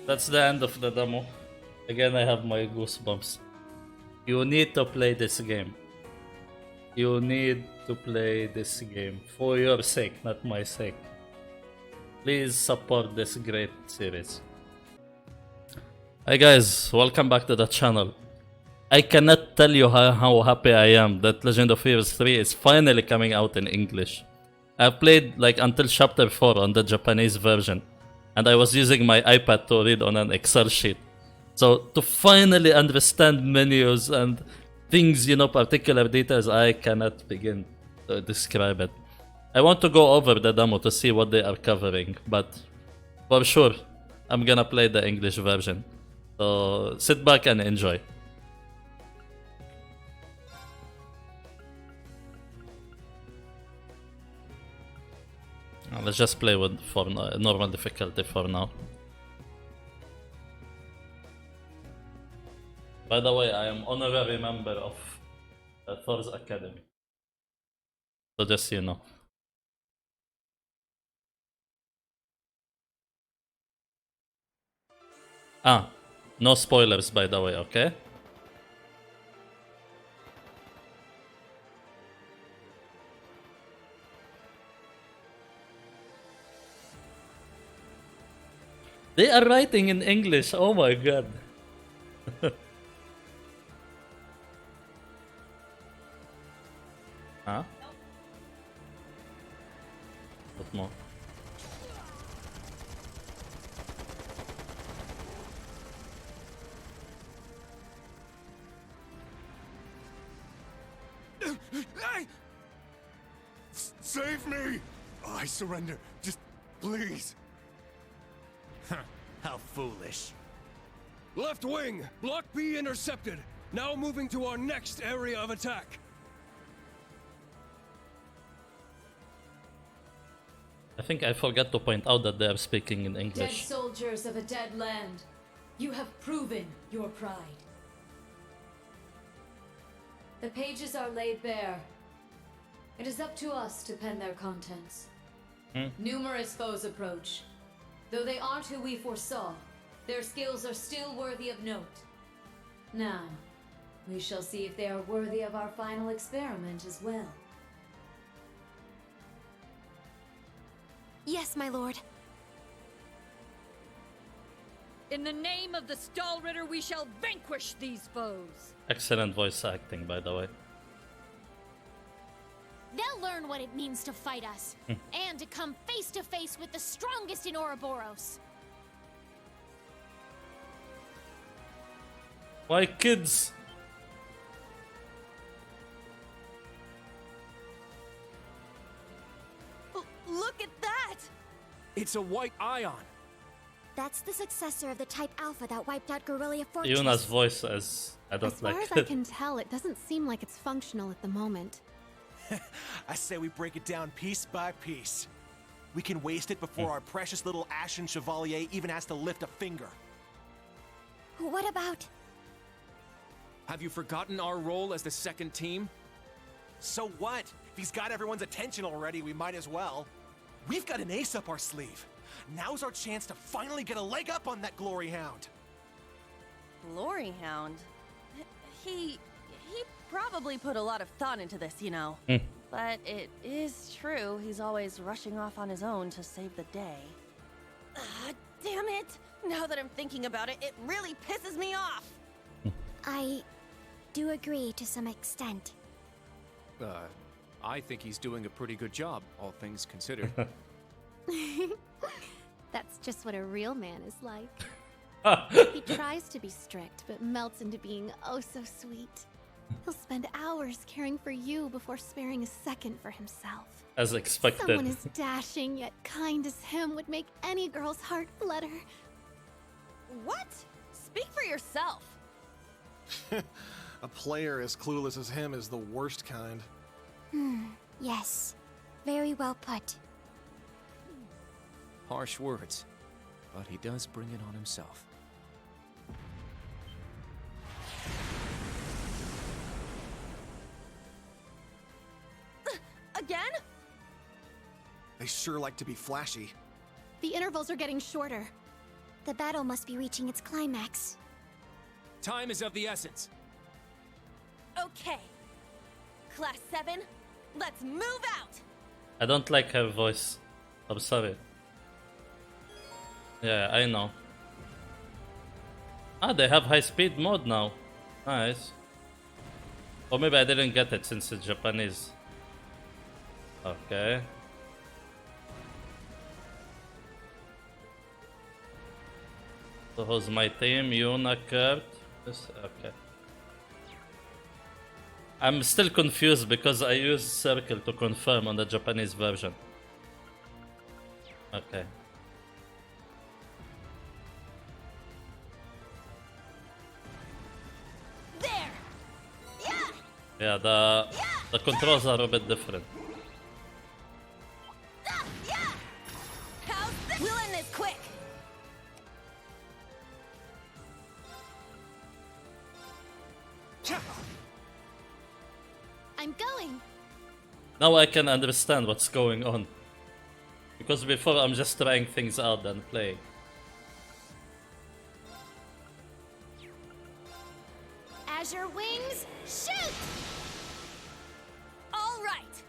That's the end of the demo. Again, I have my goosebumps. You need to play this game. You need to play this game for your sake, not my sake. Please support this great series. Hi guys, welcome back to the channel. I cannot tell you how happy I am that Legend of Heroes 3 is finally coming out in English. I've played like until chapter 4 on the Japanese version, and I was using my iPad to read on an Excel sheet. So to finally understand menus and things, particular details, I cannot begin to describe it. I want to go over the demo to see what they are covering, but for sure, I'm gonna play the English version. So sit back and enjoy. Let's just play with for normal difficulty for now. By the way, I am honorary member of Thor's Academy. So just so you know. No spoilers by the way, okay? They are writing in English, oh my god. Huh? What more? Save me! I surrender. Just please. How foolish. Left wing, block B intercepted. Now moving to our next area of attack. I think I forgot to point out that they are speaking in Dead English. soldiers of a dead land, you have proven your pride. The pages are laid bare. It is up to us to pen their contents. Numerous foes approach. Though they aren't who we foresaw, their skills are still worthy of note. Now, we shall see if they are worthy of our final experiment as well. Yes, my lord. In the name of the Stallritter, we shall vanquish these foes. Excellent voice acting, by the way. They'll learn what it means to fight us, and to come face to face with the strongest in Ouroboros. My kids! Look at that! It's a white ion. That's the successor of the Type Alpha that wiped out Guerrilla Fortress. Yuna's voice as I don't As far like as I can tell, it doesn't seem like it's functional at the moment. I say we break it down piece by piece. We can waste it before our precious little Ashen Chevalier even has to lift a finger. What about... Have you forgotten our role as the second team? So what? If he's got everyone's attention already, we might as well. We've got an ace up our sleeve. Now's our chance to finally get a leg up on that Glory Hound. Glory Hound? He probably put a lot of thought into this, you know. But it is true, he's always rushing off on his own to save the day. Damn it! Now that I'm thinking about it, it really pisses me off! I do agree to some extent. I think he's doing a pretty good job, all things considered. That's just what a real man is like. He tries to be strict, but melts into being oh so sweet. He'll spend hours caring for you before sparing a second for himself. as expected. Someone as dashing yet kind as him would make any girl's heart flutter. What? Speak for yourself. A player as clueless as him is the worst kind. Yes. Very well put. Harsh words, but he does bring it on himself. Again? They sure like to be flashy. The intervals are getting shorter. The battle must be reaching its climax. Time is of the essence. Okay. Class 7, let's move out! I don't like her voice. I'm sorry. Yeah, I know. Ah, they have high speed mode now. Nice. Or maybe I didn't get it since it's Japanese. Okay. So who's my team? Yuna, Kurt. Okay. I'm still confused because I use circle to confirm on the Japanese version. Okay. There! Yeah! Yeah, the controls are a bit different. Yeah! How's this? We'll end this quick! I'm going. Now I can understand what's going on. Because before I'm just trying things out and playing. Azure wings, shoot! All right!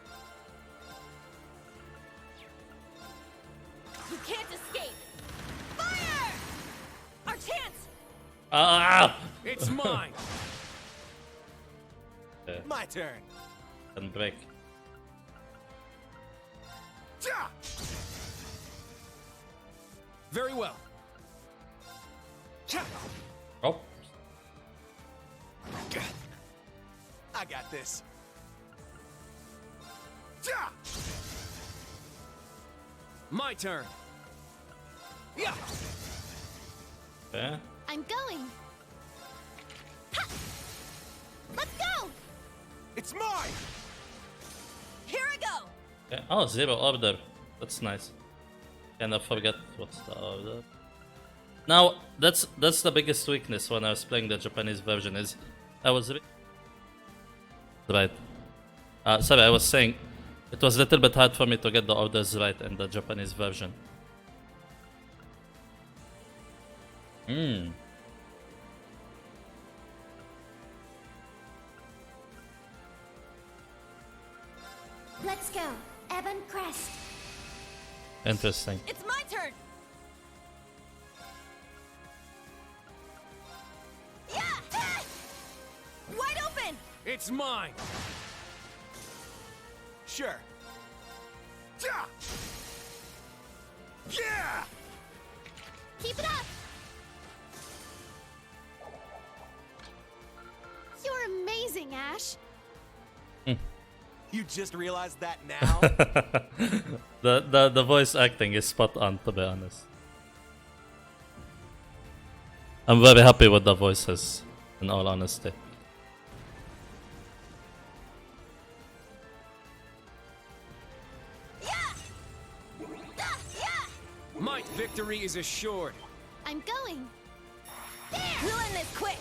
You can't escape! Fire! Our chance! Ah! It's mine! Okay, My turn. can break. Ja! Very well. Ja! Oh, I got this. Ja! My turn. Yeah! okay. I'm going. Ha! Let's go! It's mine! Here I go! Okay. Oh, zero order. That's nice. Kind of forget what's the order. Now, that's the biggest weakness when I was playing the Japanese version is I was right. Sorry, I was saying it was a little bit hard for me to get the orders right in the Japanese version. Let's go. Ebon Crest. Interesting. It's my turn! Yeah! Ah! Wide open! It's mine! Sure. Ja! Yeah! Keep it up! You're amazing, Ash. You just realized that now? The voice acting is spot on, to be honest. I'm very happy with the voices, in all honesty. Yeah! Ah, yeah! My victory is assured. I'm going. There! We'll end this quick!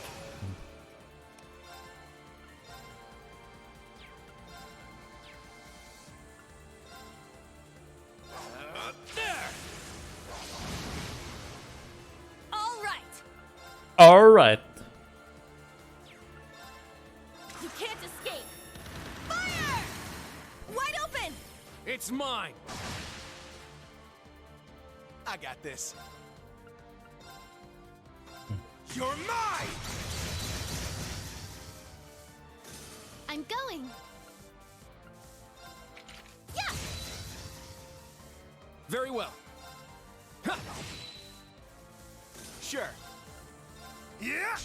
There! All right! Alright. You can't escape! Fire! Wide open! It's mine! I got this. You're mine! I'm going. Yeah! Very well. Ha! Sure. Yeah!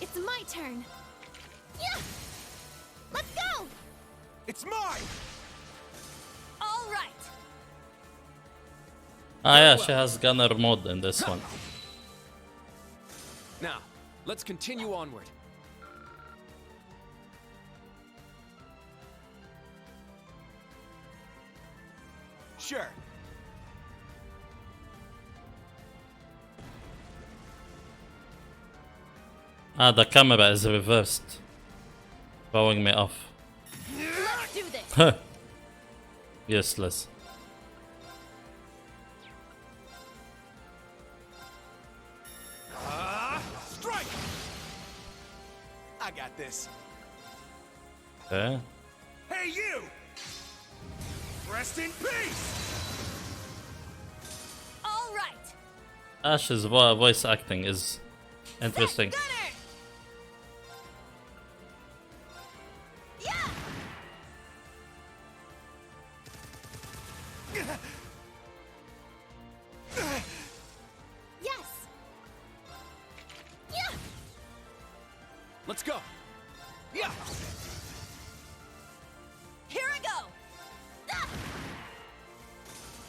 It's my turn. Yeah! Let's go! It's mine! All right! Ah yeah, she has gunner mode in this one. Now, let's continue onward. Sure. Ah, the camera is reversed. Throwing me off. Let's do this! Useless. I got this. Okay. Hey, you! Rest in peace! All right. Ash's voice acting is interesting. Gunner! Yeah! Yes! Yeah! Let's go. Yeah. Here I go! Ah!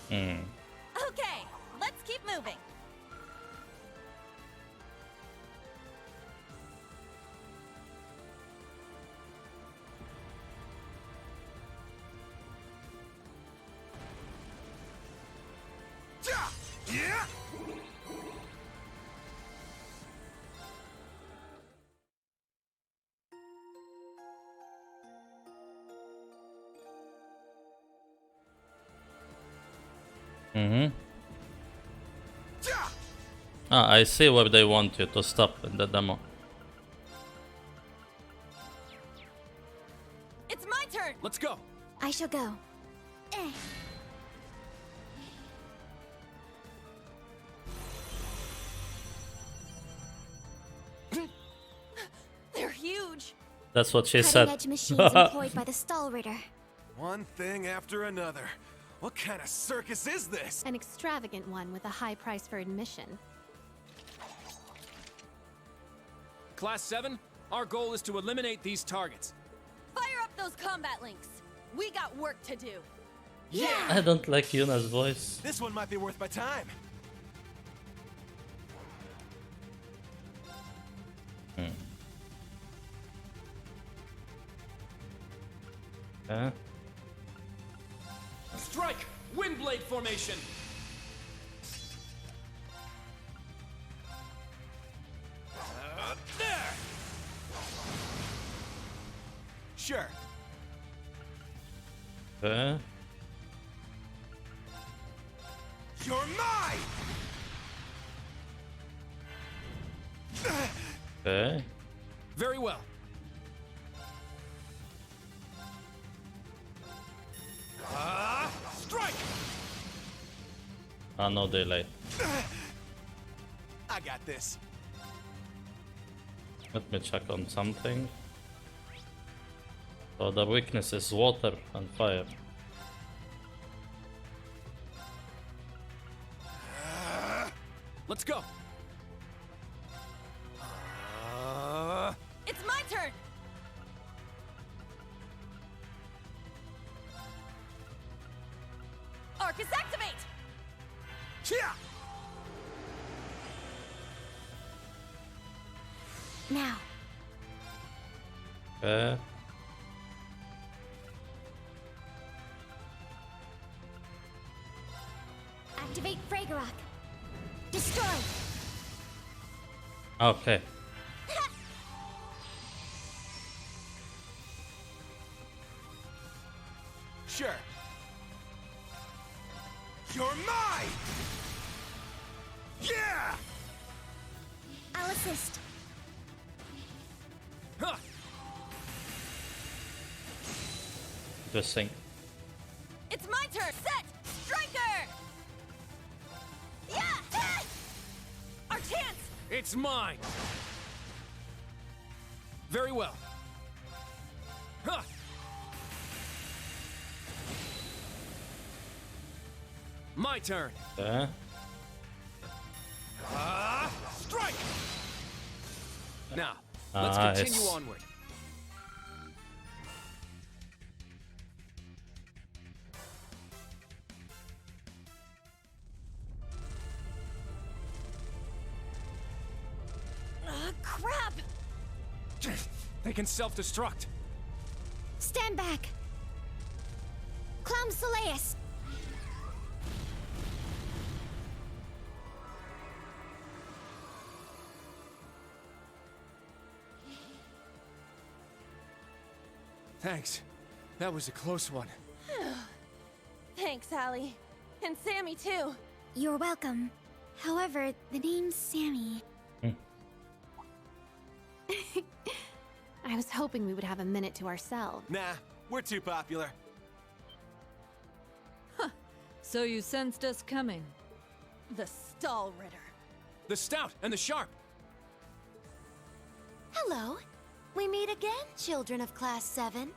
Hmm. Okay, let's keep moving. Yeah! Mm-hmm. Ah, I see where they want you to stop in the demo. It's my turn! Let's go. I shall go. Eh. They're huge. That's what she said. Cutting-edge machines employed by the Stahlritter. One thing after another. What kind of circus is this? An extravagant one with a high price for admission. Class 7, our goal is to eliminate these targets. Fire up those combat links. We got work to do. I don't like Yuna's voice. This one might be worth my time. Okay. Strike! Windblade formation! There! Sure. Okay. You're mine! Okay. Very well. Strike! Ah, no daylight. I got this. Let me check on something. So the weakness is water and fire. Let's go. It's my turn! Arcus activate! Yeah! Now, Okay. activate Fragorok. Destroy. Okay. Sure. You're mine! Yeah! I'll assist. Huh. Interesting. It's my turn! Set! Striker! Yeah! Our chance! It's mine. Very well. Huh. My turn. Okay. Strike! Now, let's Nice. continue onward. Crap! They can self-destruct. Stand back. Clown Soleus. Thanks. That was a close one. Thanks, Allie. And Sammy, too. You're welcome. However, the name's Sammy. I was hoping we would have a minute to ourselves. Nah, we're too popular. So you sensed us coming. The Stall Ritter. The Stout and the Sharp. Hello. We meet again, children of Class 7.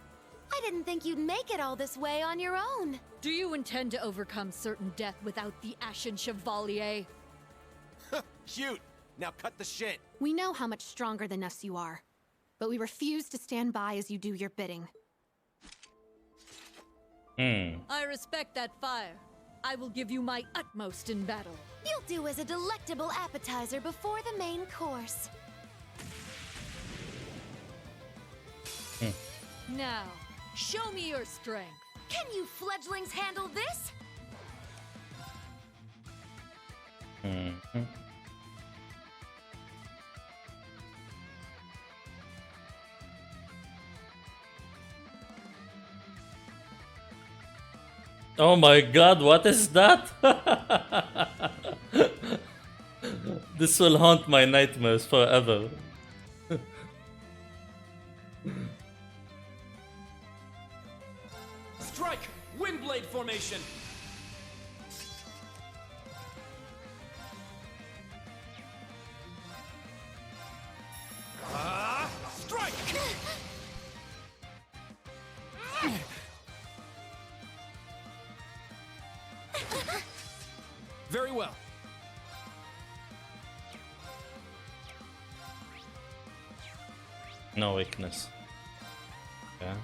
I didn't think you'd make it all this way on your own. Do you intend to overcome certain death without the Ashen Chevalier? Cute. Now cut the shit. We know how much stronger than us you are, but we refuse to stand by as you do your bidding. I respect that fire. I will give you my utmost in battle. You'll do as a delectable appetizer before the main course. Now, show me your strength. Can you fledglings handle this? Oh my god, what is that? This will haunt my nightmares forever. Strike! Windblade formation! Strike! Very well. No weakness. Yeah.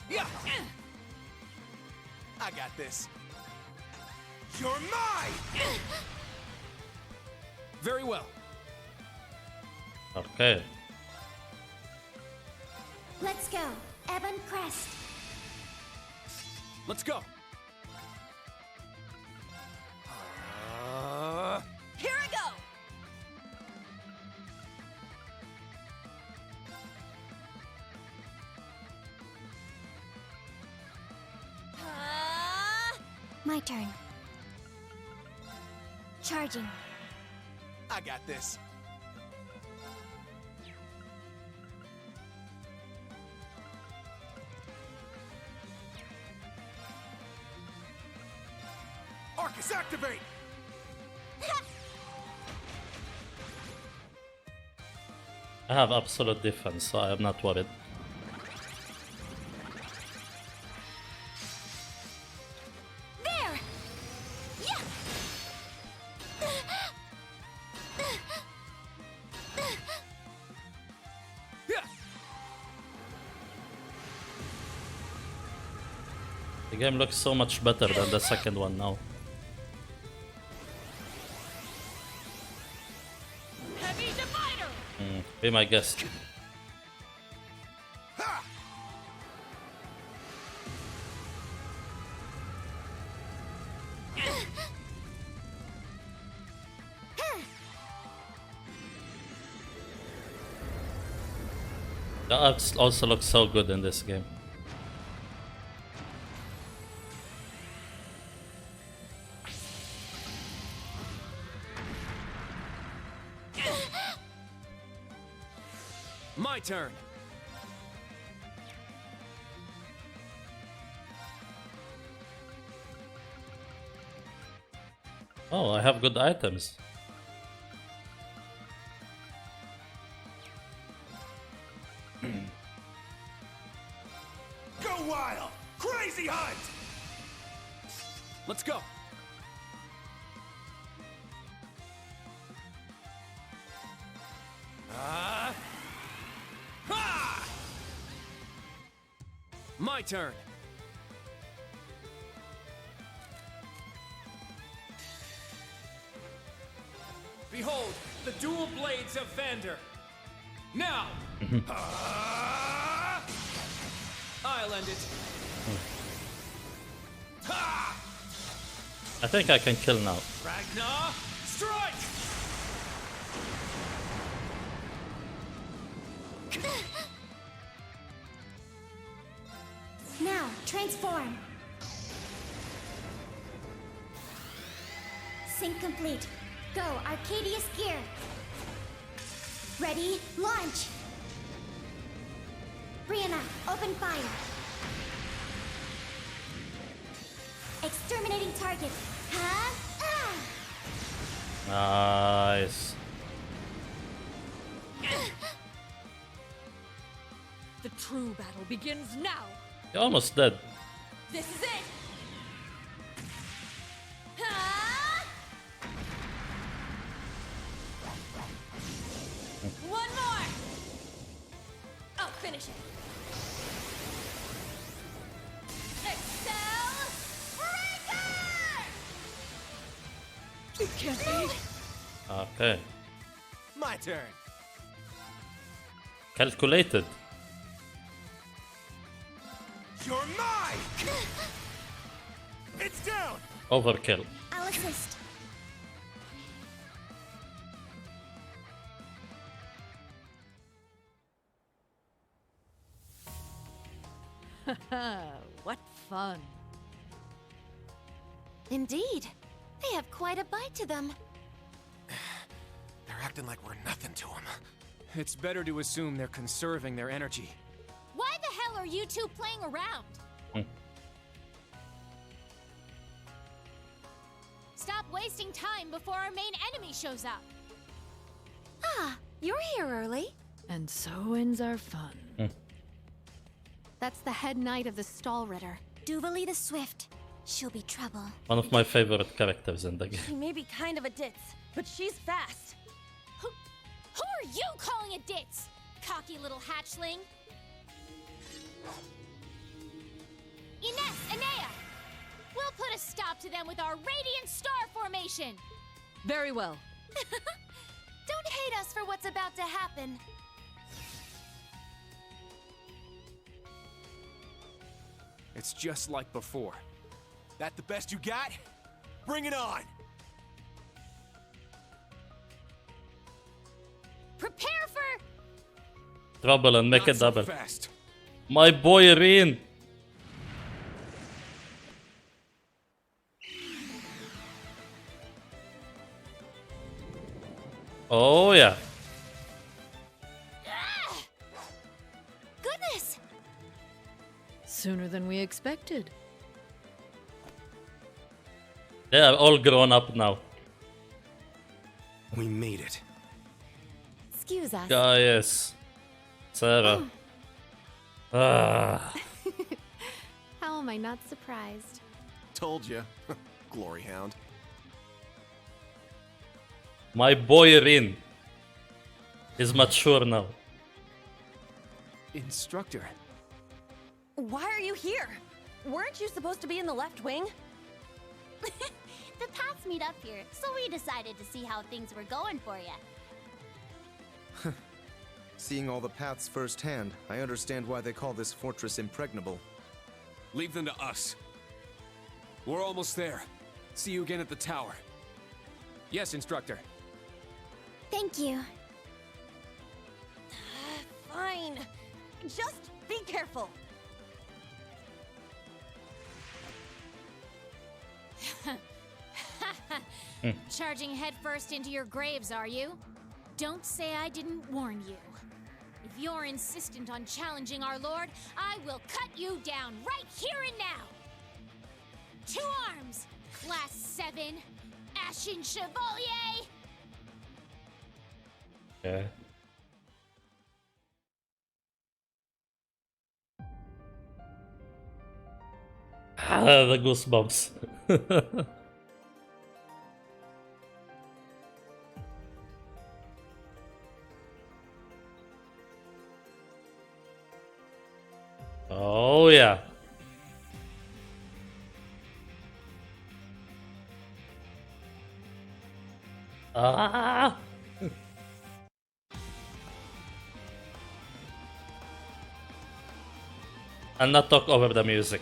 Yeah. I got this. You're mine! Very well. Okay. Let's go. Ebon Crest. Let's go. Here I go! My turn. Charging. I got this. Arcus, activate! I have absolute defense, so I am not worried. There! Yeah! Yeah! The game looks so much better than the second one now. Heavy divider! Be my guest. Ha! The arcs also look so good in this game. My turn. Oh, I have good items. Go wild! Crazy hunt! Let's go. Ha! My turn. Behold, the dual blades of Vander. Now! I'll end it. Ha! I think I can kill now. Ragnar, strike! Now, transform. Sync complete. Go, Arcadius gear. Ready, launch! Brianna, open fire! Exterminating target! Huh? Ah! Nice. The true battle begins now. You're almost dead. This is it! Ah! One more! I'll finish it. Excel Breaker! It can't be. Okay. My turn. Calculated. You're mine! It's down! Overkill. I'll assist. What fun. Indeed. They have quite a bite to them. They're acting like we're nothing to them. It's better to assume they're conserving their energy. Why the hell are you two playing around? Stop wasting time before our main enemy shows up. Ah, you're here early. And so ends our fun. That's the head knight of the Stall Ritter. Duvalie the Swift. She'll be trouble. One of my favorite characters in the game. She may be kind of a ditz, but she's fast. Who are you calling a ditz? Cocky little hatchling. Ines, Anea! We'll put a stop to them with our Radiant Star Formation! Very well. Don't hate us for what's about to happen. It's just like before. That the best you got? Bring it on! Prepare for... Trouble and make Not it so double. fast. My boy Rin. Oh yeah. Goodness! Sooner than we expected. They are all grown up now. We made it. Excuse us. Yes. Sarah. Ah. How am I not surprised? Told you. Glory Hound. My boy Rin is mature now. Instructor. Why are you here? Weren't you supposed to be in the left wing? The paths meet up here, so we decided to see how things were going for you. Seeing all the paths firsthand, I understand why they call this fortress impregnable. Leave them to us. We're almost there. See you again at the tower. Yes, instructor. Thank you. Fine. Just be careful. Charging headfirst into your graves, are you? Don't say I didn't warn you. If you're insistent on challenging our lord, I will cut you down right here and now! 2 arms! Class 7! Ashen Chevalier! Okay. Ah, the goosebumps. Oh yeah. Ah. And not talk over the music.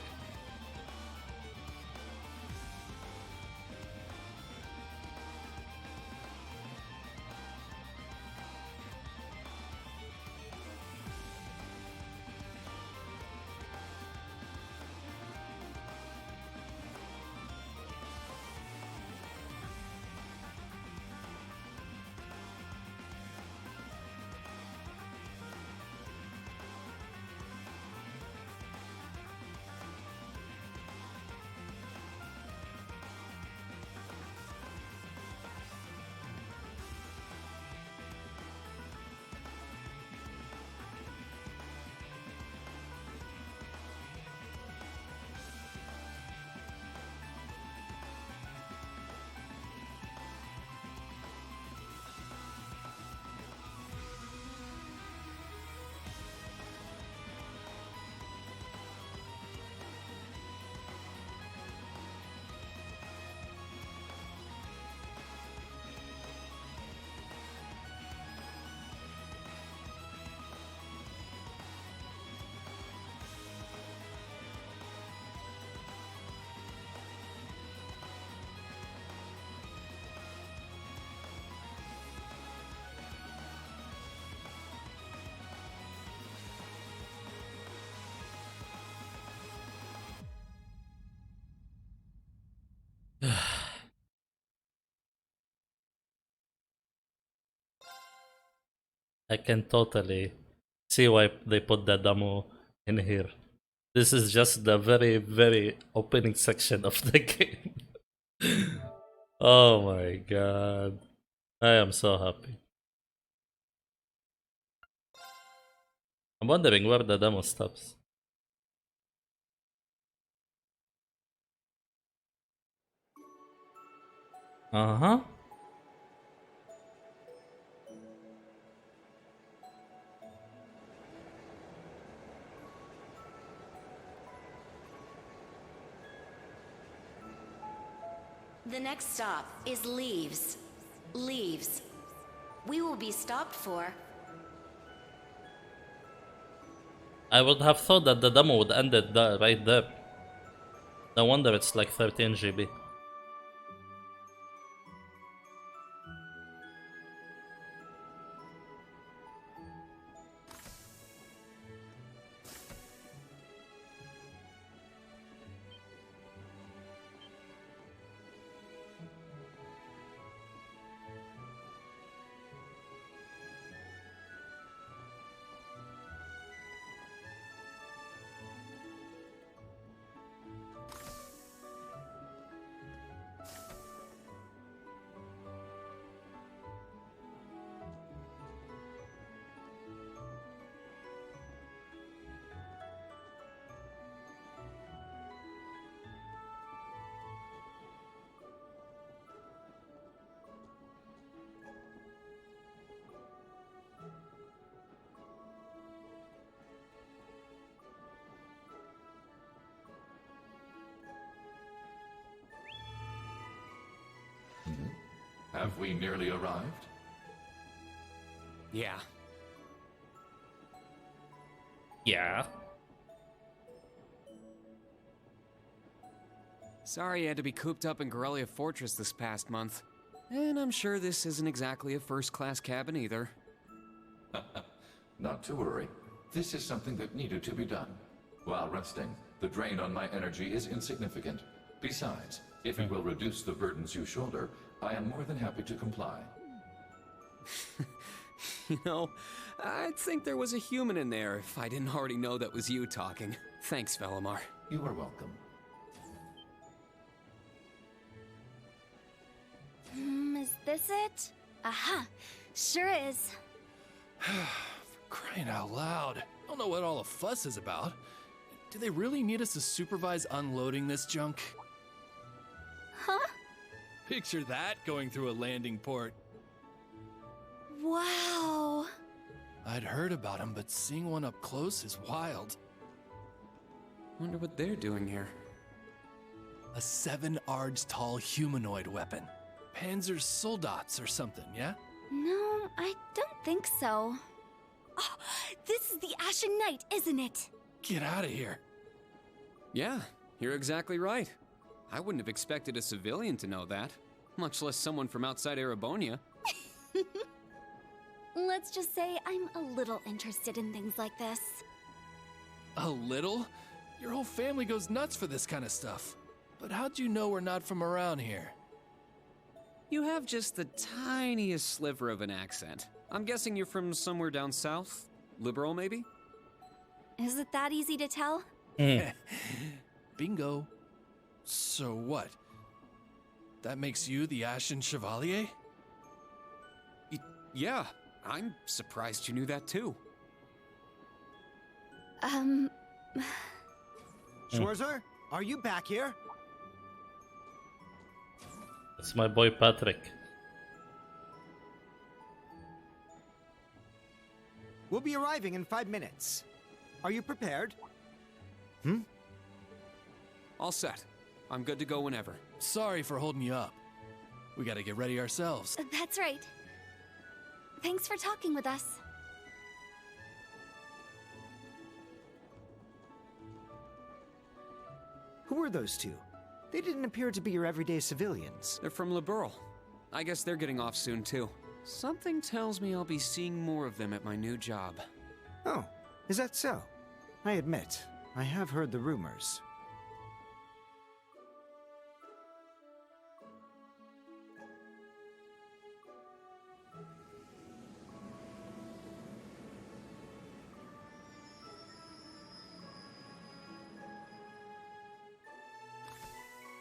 I can totally see why they put the demo in here. This is just the very, very opening section of the game. Oh my god. I am so happy. I'm wondering where the demo stops. Uh-huh. The next stop is Leaves. Leaves. We will be stopped for... I would have thought that the demo would end it right there. No wonder it's like 13 GB. Have we nearly arrived? Yeah. Yeah. Sorry you had to be cooped up in Corellia Fortress this past month. And I'm sure this isn't exactly a first-class cabin either. Not to worry. This is something that needed to be done. While resting, the drain on my energy is insignificant. Besides, if it will reduce the burdens you shoulder, I am more than happy to comply. You know, I'd think there was a human in there if I didn't already know that was you talking. Thanks, Velimar. You are welcome. Is this it? Aha, sure is. For crying out loud. I don't know what all the fuss is about. Do they really need us to supervise unloading this junk? Huh? Picture that going through a landing port. Wow. I'd heard about them, but seeing one up close is wild. Wonder what they're doing here. A 7 ards tall humanoid weapon. Panzer Soldats or something, yeah? No, I don't think so. Oh, this is the Ashen Knight, isn't it? Get out of here. Yeah, you're exactly right. I wouldn't have expected a civilian to know that, much less someone from outside Erebonia. Let's just say I'm a little interested in things like this. A little? Your whole family goes nuts for this kind of stuff. But how'd you know we're not from around here? You have just the tiniest sliver of an accent. I'm guessing you're from somewhere down south? Liberal, maybe? Is it that easy to tell? Bingo. So what? That makes you the Ashen Chevalier? Yeah, I'm surprised you knew that too. Schwarzer, are you back here? It's my boy Patrick. We'll be arriving in 5 minutes. Are you prepared? All set. I'm good to go whenever. Sorry for holding you up. We gotta get ready ourselves. That's right. Thanks for talking with us. Who are those two? They didn't appear to be your everyday civilians. They're from Liberal. I guess they're getting off soon too. Something tells me I'll be seeing more of them at my new job. Oh, is that so? I admit, I have heard the rumors.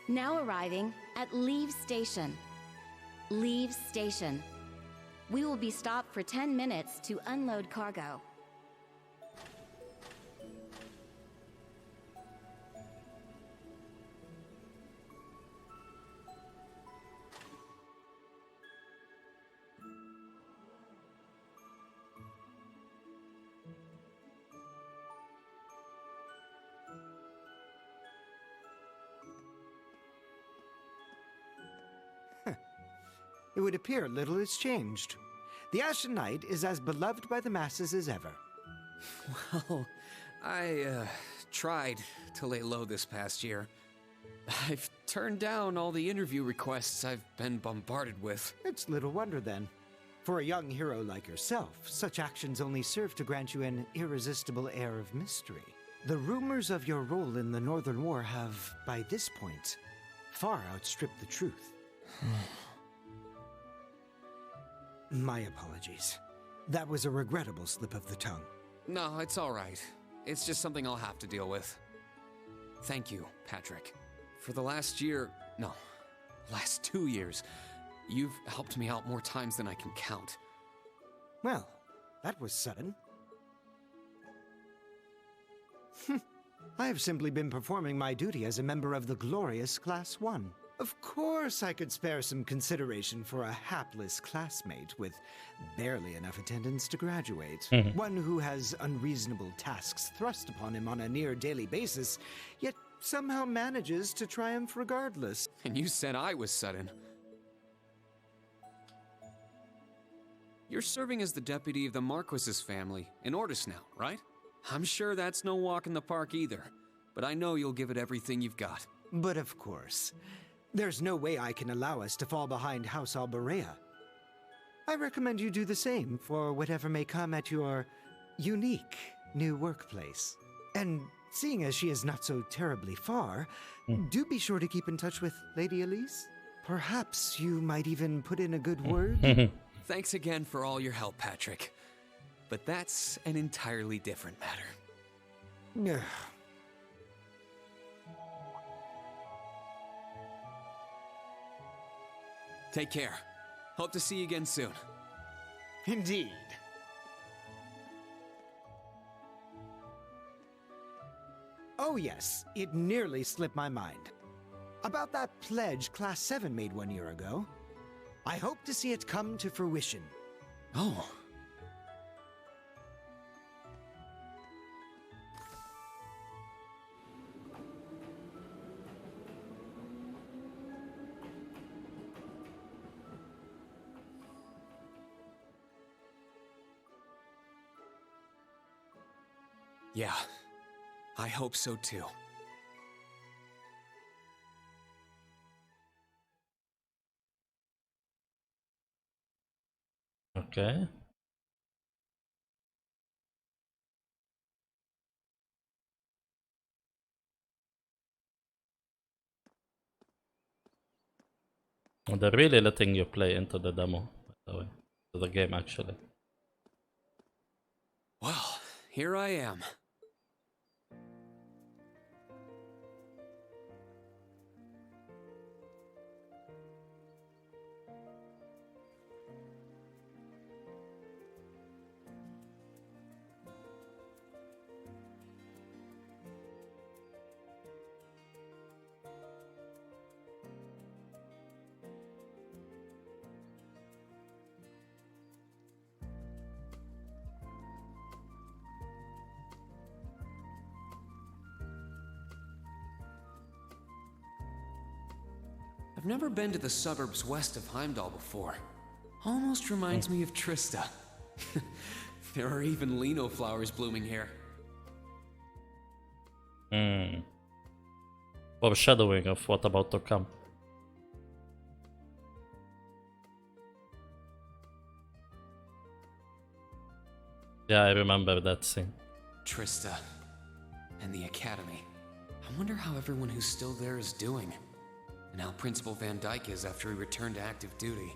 Now arriving at Leave Station. Leave Station. We will be stopped for 10 minutes to unload cargo. It would appear little has changed. The Ashen Knight is as beloved by the masses as ever. Well, I tried to lay low this past year. I've turned down all the interview requests I've been bombarded with. It's little wonder then. For a young hero like yourself, such actions only serve to grant you an irresistible air of mystery. The rumors of your role in the Northern War have, by this point, far outstripped the truth. My apologies. That was a regrettable slip of the tongue. No, it's all right. It's just something I'll have to deal with. Thank you, Patrick. For the last 2 years, you've helped me out more times than I can count. Well, that was sudden. I have simply been performing my duty as a member of the glorious Class 1. Of course I could spare some consideration for a hapless classmate with barely enough attendance to graduate. One who has unreasonable tasks thrust upon him on a near daily basis, yet somehow manages to triumph regardless. And you said I was sudden. You're serving as the deputy of the Marquis's family in Ordis now, right? I'm sure that's no walk in the park either, but I know you'll give it everything you've got. But of course. There's no way I can allow us to fall behind House Alberea. I recommend you do the same for whatever may come at your unique new workplace. And seeing as she is not so terribly far, do be sure to keep in touch with Lady Elise. Perhaps you might even put in a good word. Thanks again for all your help, Patrick. But that's an entirely different matter. Take care. Hope to see you again soon. Indeed. Oh yes, it nearly slipped my mind. About that pledge Class 7 made 1 year ago. I hope to see it come to fruition. Oh. Yeah, I hope so too. Okay. And they're really letting you play into the demo, by the way. To the game, actually. Well, here I am. I've never been to the suburbs west of Heimdall before. Almost reminds me of Trista. There are even lino flowers blooming here. Foreshadowing of what about to come. Yeah, I remember that scene. Trista. And the Academy. I wonder how everyone who's still there is doing. And how Principal Van Dyke is after he returned to active duty.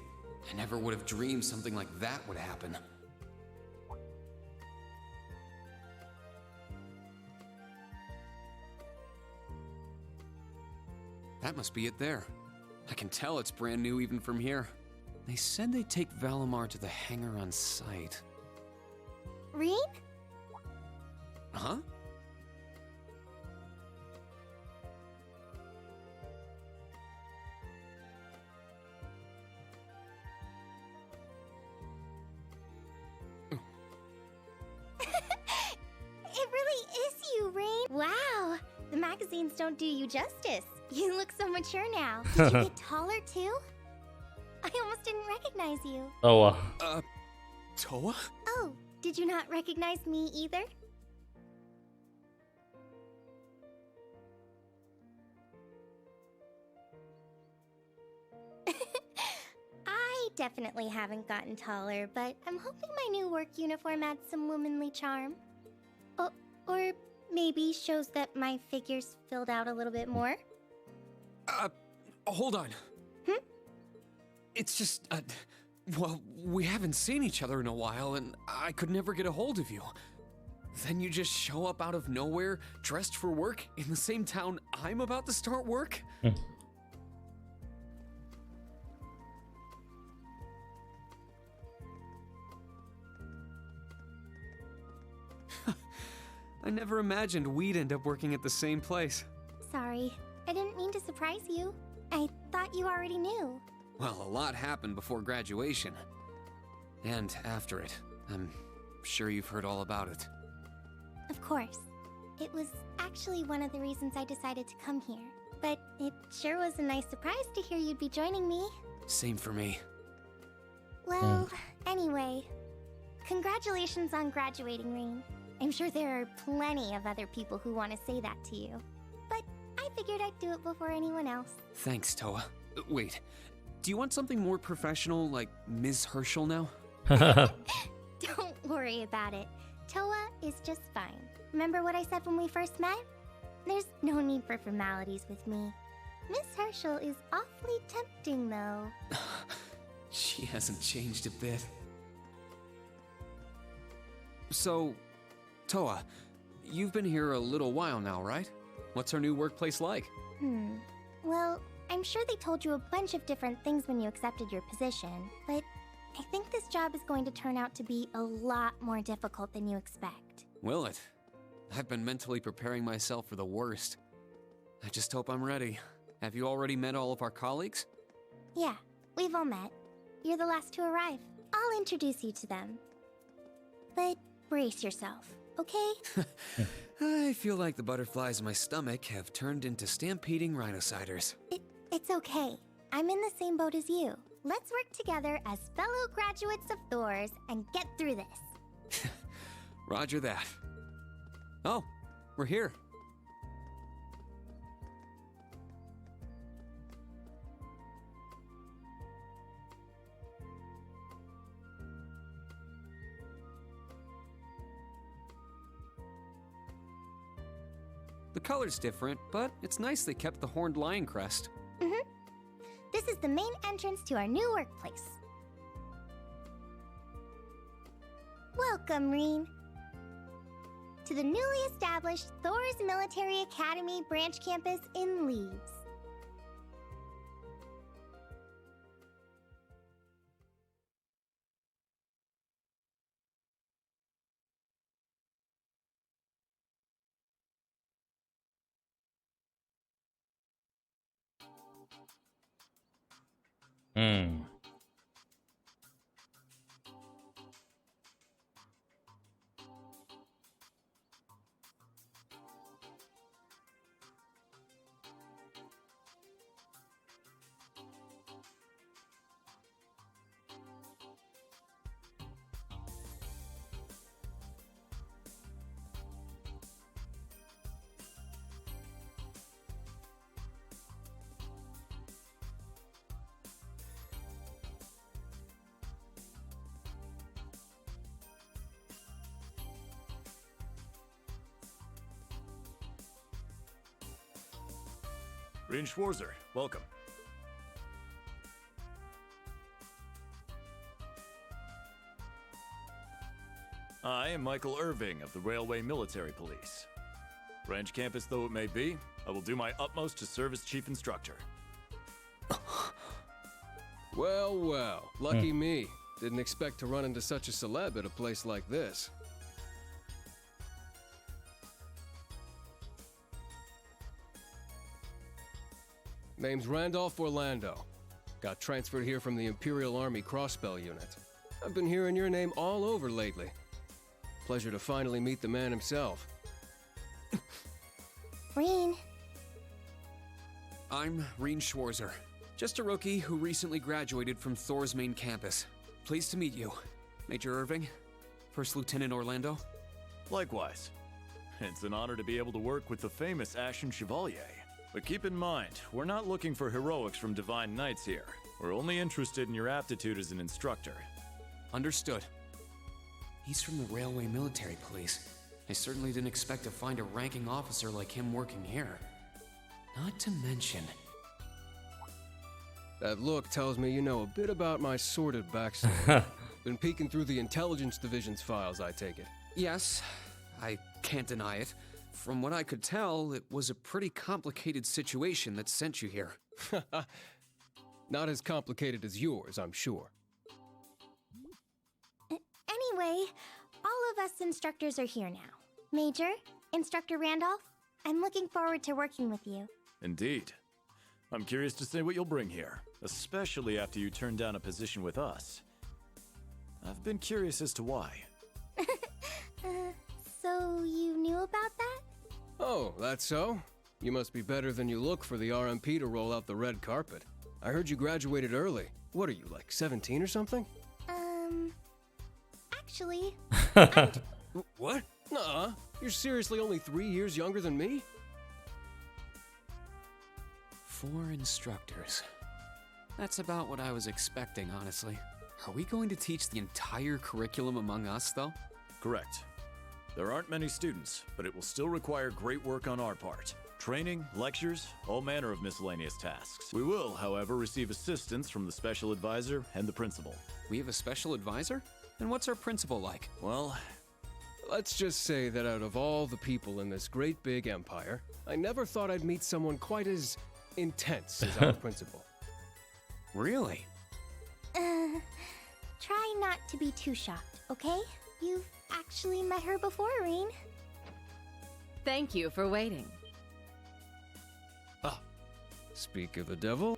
I never would have dreamed something like that would happen. That must be it there. I can tell it's brand new even from here. They said they'd take Valimar to the hangar on site. Rean? Huh? It really is you, Rain. Wow, the magazines don't do you justice. You look so mature now. Did you get taller too? I almost didn't recognize you. Oh, Toa? Oh, did you not recognize me either? I definitely haven't gotten taller, but I'm hoping my new work uniform adds some womanly charm. Or maybe shows that my figure's filled out a little bit more. Hold on. It's just, well, we haven't seen each other in a while, and I could never get a hold of you. Then you just show up out of nowhere, dressed for work, in the same town I'm about to start work? I never imagined we'd end up working at the same place. Sorry, I didn't mean to surprise you. I thought you already knew. Well, a lot happened before graduation. And after it. I'm sure you've heard all about it. Of course. It was actually one of the reasons I decided to come here. But it sure was a nice surprise to hear you'd be joining me. Same for me. Well, anyway, congratulations on graduating, Rain. I'm sure there are plenty of other people who want to say that to you. But I figured I'd do it before anyone else. Thanks, Toa. Wait, do you want something more professional, like Ms. Herschel now? Don't worry about it. Toa is just fine. Remember what I said when we first met? There's no need for formalities with me. Miss Herschel is awfully tempting, though. She hasn't changed a bit. So, Toa, you've been here a little while now, right? What's our new workplace like? Well, I'm sure they told you a bunch of different things when you accepted your position, but I think this job is going to turn out to be a lot more difficult than you expect. Will it? I've been mentally preparing myself for the worst. I just hope I'm ready. Have you already met all of our colleagues? Yeah, we've all met. You're the last to arrive. I'll introduce you to them. But brace yourself, okay? I feel like the butterflies in my stomach have turned into stampeding rhinociders. It's okay. I'm in the same boat as you. Let's work together as fellow graduates of Thors and get through this. Roger that. Oh, we're here. The color's different, but it's nice they kept the horned lion crest. This is the main entrance to our new workplace. Welcome, Reen, to the newly established Thors Military Academy branch campus in Leaves. Rin Schwarzer, welcome. I am Michael Irving of the Railway Military Police. Branch campus though it may be, I will do my utmost to serve as chief instructor. Well, well, lucky me. Didn't expect to run into such a celeb at a place like this. Name's Randolph Orlando. Got transferred here from the Imperial Army Crossbell Unit. I've been hearing your name all over lately. Pleasure to finally meet the man himself. Reen. I'm Reen Schwarzer. Just a rookie who recently graduated from Thor's main campus. Pleased to meet you, Major Irving, First Lieutenant Orlando. Likewise. It's an honor to be able to work with the famous Ashen Chevalier. But keep in mind, we're not looking for heroics from Divine Knights here. We're only interested in your aptitude as an instructor. Understood. He's from the Railway Military Police. I certainly didn't expect to find a ranking officer like him working here. Not to mention... That look tells me you know a bit about my sordid backstory. Been peeking through the Intelligence Division's files, I take it. Yes, I can't deny it. From what I could tell, it was a pretty complicated situation that sent you here. Not as complicated as yours, I'm sure. Anyway, all of us instructors are here now. Major, Instructor Randolph, I'm looking forward to working with you. Indeed. I'm curious to see what you'll bring here, especially after you turn down a position with us. I've been curious as to why. So you knew about that? Oh, that's so? You must be better than you look for the RMP to roll out the red carpet. I heard you graduated early. What are you, like 17 or something? Actually... What? Nuh-uh. You're seriously only 3 years younger than me? 4 instructors. That's about what I was expecting, honestly. Are we going to teach the entire curriculum among us, though? Correct. There aren't many students, but it will still require great work on our part. Training, lectures, all manner of miscellaneous tasks. We will, however, receive assistance from the special advisor and the principal. We have a special advisor? And what's our principal like? Well, let's just say that out of all the people in this great big empire, I never thought I'd meet someone quite as intense as our principal. Really? Try not to be too shocked, okay? You've actually met her before, Reen. Thank you for waiting. Ah, speak of the devil.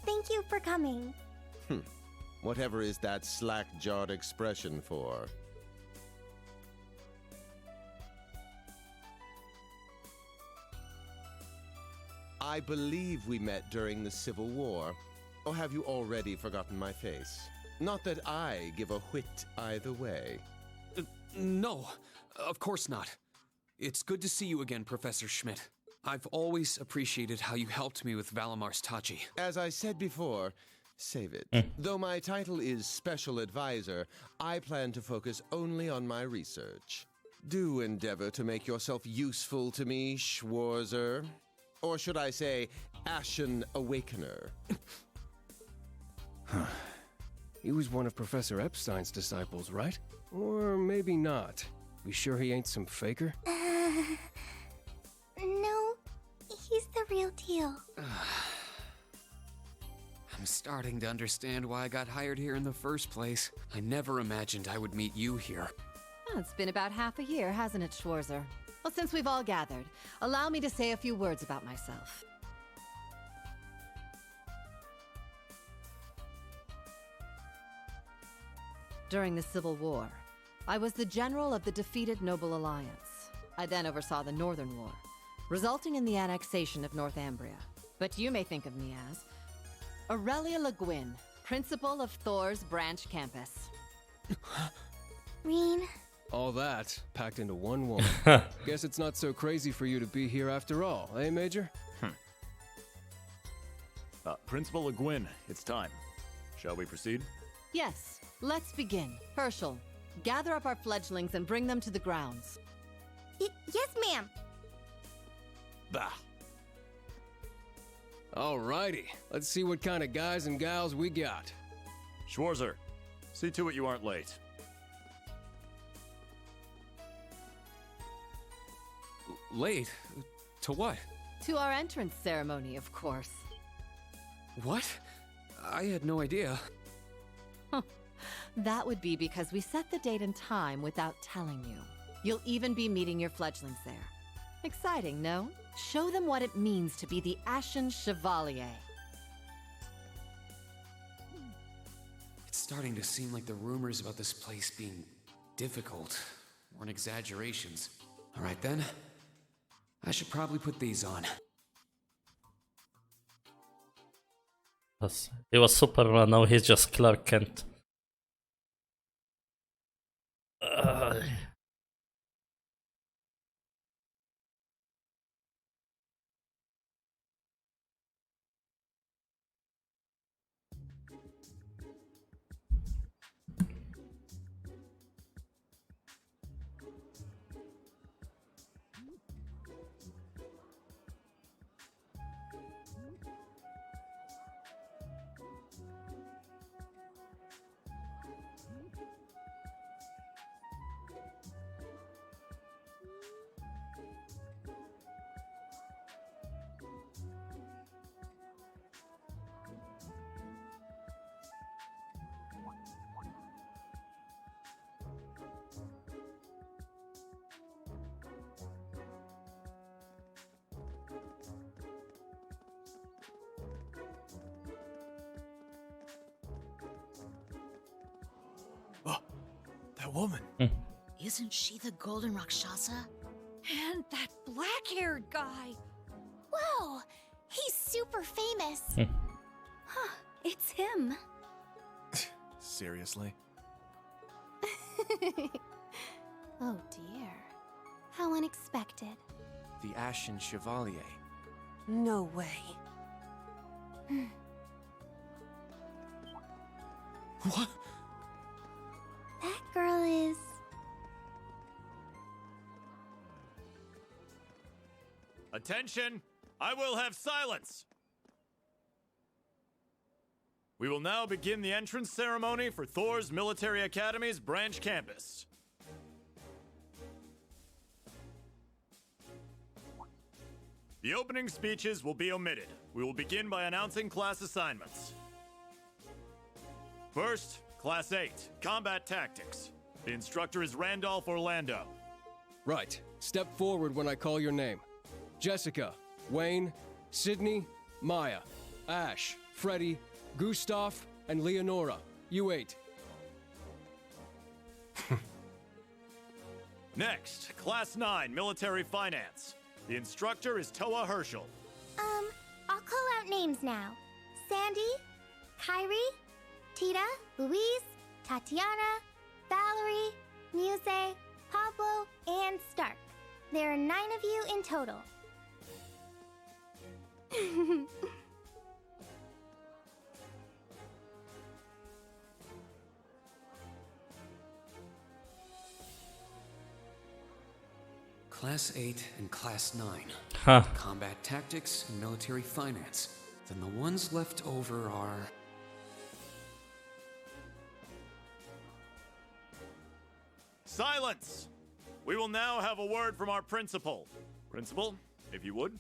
Thank you for coming. Whatever is that slack-jawed expression for? I believe we met during the Civil War. Or have you already forgotten my face? Not that I give a whit either way. No, of course not. It's good to see you again, Professor Schmidt. I've always appreciated how you helped me with Valamar's Tachi. As I said before, save it. Though my title is Special Advisor, I plan to focus only on my research. Do endeavor to make yourself useful to me, Schwarzer. Or should I say, Ashen Awakener. He was one of Professor Epstein's disciples, right? Or maybe not. We sure he ain't some faker? No, he's the real deal. I'm starting to understand why I got hired here in the first place. I never imagined I would meet you here. Oh, it's been about half a year, hasn't it, Schwarzer? Well, since we've all gathered, allow me to say a few words about myself. During the Civil War, I was the general of the defeated Noble Alliance. I then oversaw the Northern War, resulting in the annexation of Northumbria. But you may think of me as Aurelia Le Guin, principal of Thor's branch campus. Reen. All that packed into one woman. Guess it's not so crazy for you to be here after all, eh, Major? Principal Le Guin, it's time. Shall we proceed? Yes, let's begin. Herschel, gather up our fledglings and bring them to the grounds. Yes, ma'am. Bah. Alrighty, let's see what kind of guys and gals we got. Schwarzer, see to it you aren't late. Late? To what? To our entrance ceremony, of course. What? I had no idea. That would be because we set the date and time without telling you. You'll even be meeting your fledglings there. Exciting, no? Show them what it means to be the Ashen Chevalier. It's starting to seem like the rumors about this place being difficult weren't exaggerations. All right then, I should probably put these on. He was Superman, now he's just Clark Kent. That woman. Isn't she the Golden Rakshasa? And that black-haired guy. Whoa! He's super famous. Huh, it's him. Seriously? Oh dear. How unexpected. The Ashen Chevalier. No way. What? That girl is... Attention! I will have silence! We will now begin the entrance ceremony for Thor's Military Academy's branch campus. The opening speeches will be omitted. We will begin by announcing class assignments. First, Class 8, Combat Tactics. The instructor is Randolph Orlando. Right. Step forward when I call your name. Jessica, Wayne, Sydney, Maya, Ash, Freddy, Gustav, and Leonora. You 8. Next, Class 9, Military Finance. The instructor is Toa Herschel. I'll call out names now. Sandy, Kyrie, Tita, Louise, Tatiana, Valerie, Muse, Pablo, and Stark. There are 9 of you in total. Class 8 and Class 9. Huh. Combat Tactics and Military Finance. Then the ones left over are... Silence! We will now have a word from our principal. Principal, if you would.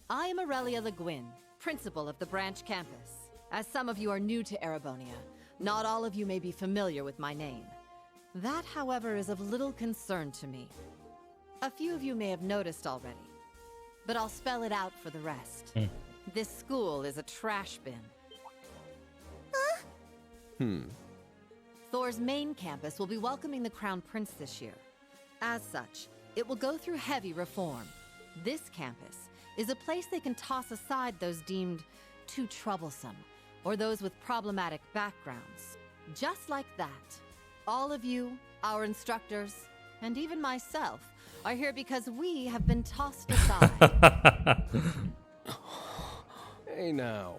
I am Aurelia Le Guin, principal of the branch campus. As some of you are new to Erebonia, not all of you may be familiar with my name. That, however, is of little concern to me. A few of you may have noticed already, but I'll spell it out for the rest. This school is a trash bin. Thor's main campus will be welcoming the Crown Prince this year. As such, it will go through heavy reform. This campus is a place they can toss aside those deemed too troublesome, or those with problematic backgrounds. Just like that, all of you, our instructors, and even myself, are here because we have been tossed aside. Hey now.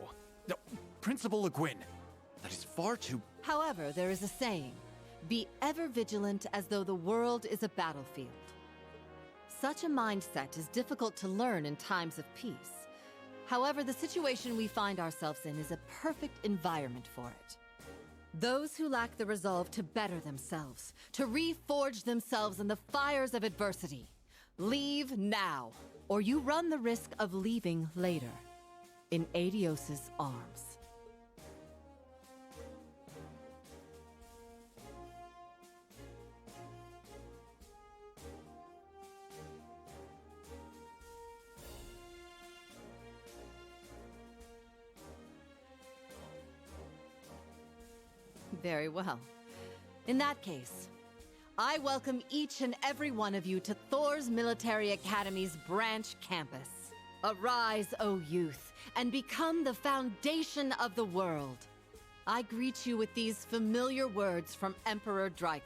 No, Principal Le Guin, that is far too... However, there is a saying, be ever vigilant as though the world is a battlefield. Such a mindset is difficult to learn in times of peace. However, the situation we find ourselves in is a perfect environment for it. Those who lack the resolve to better themselves, to reforge themselves in the fires of adversity, leave now, or you run the risk of leaving later, in Adios's arms. Very well. In that case, I welcome each and every one of you to Thor's Military Academy's branch campus. Arise, O youth, and become the foundation of the world. I greet you with these familiar words from Emperor Dreigels.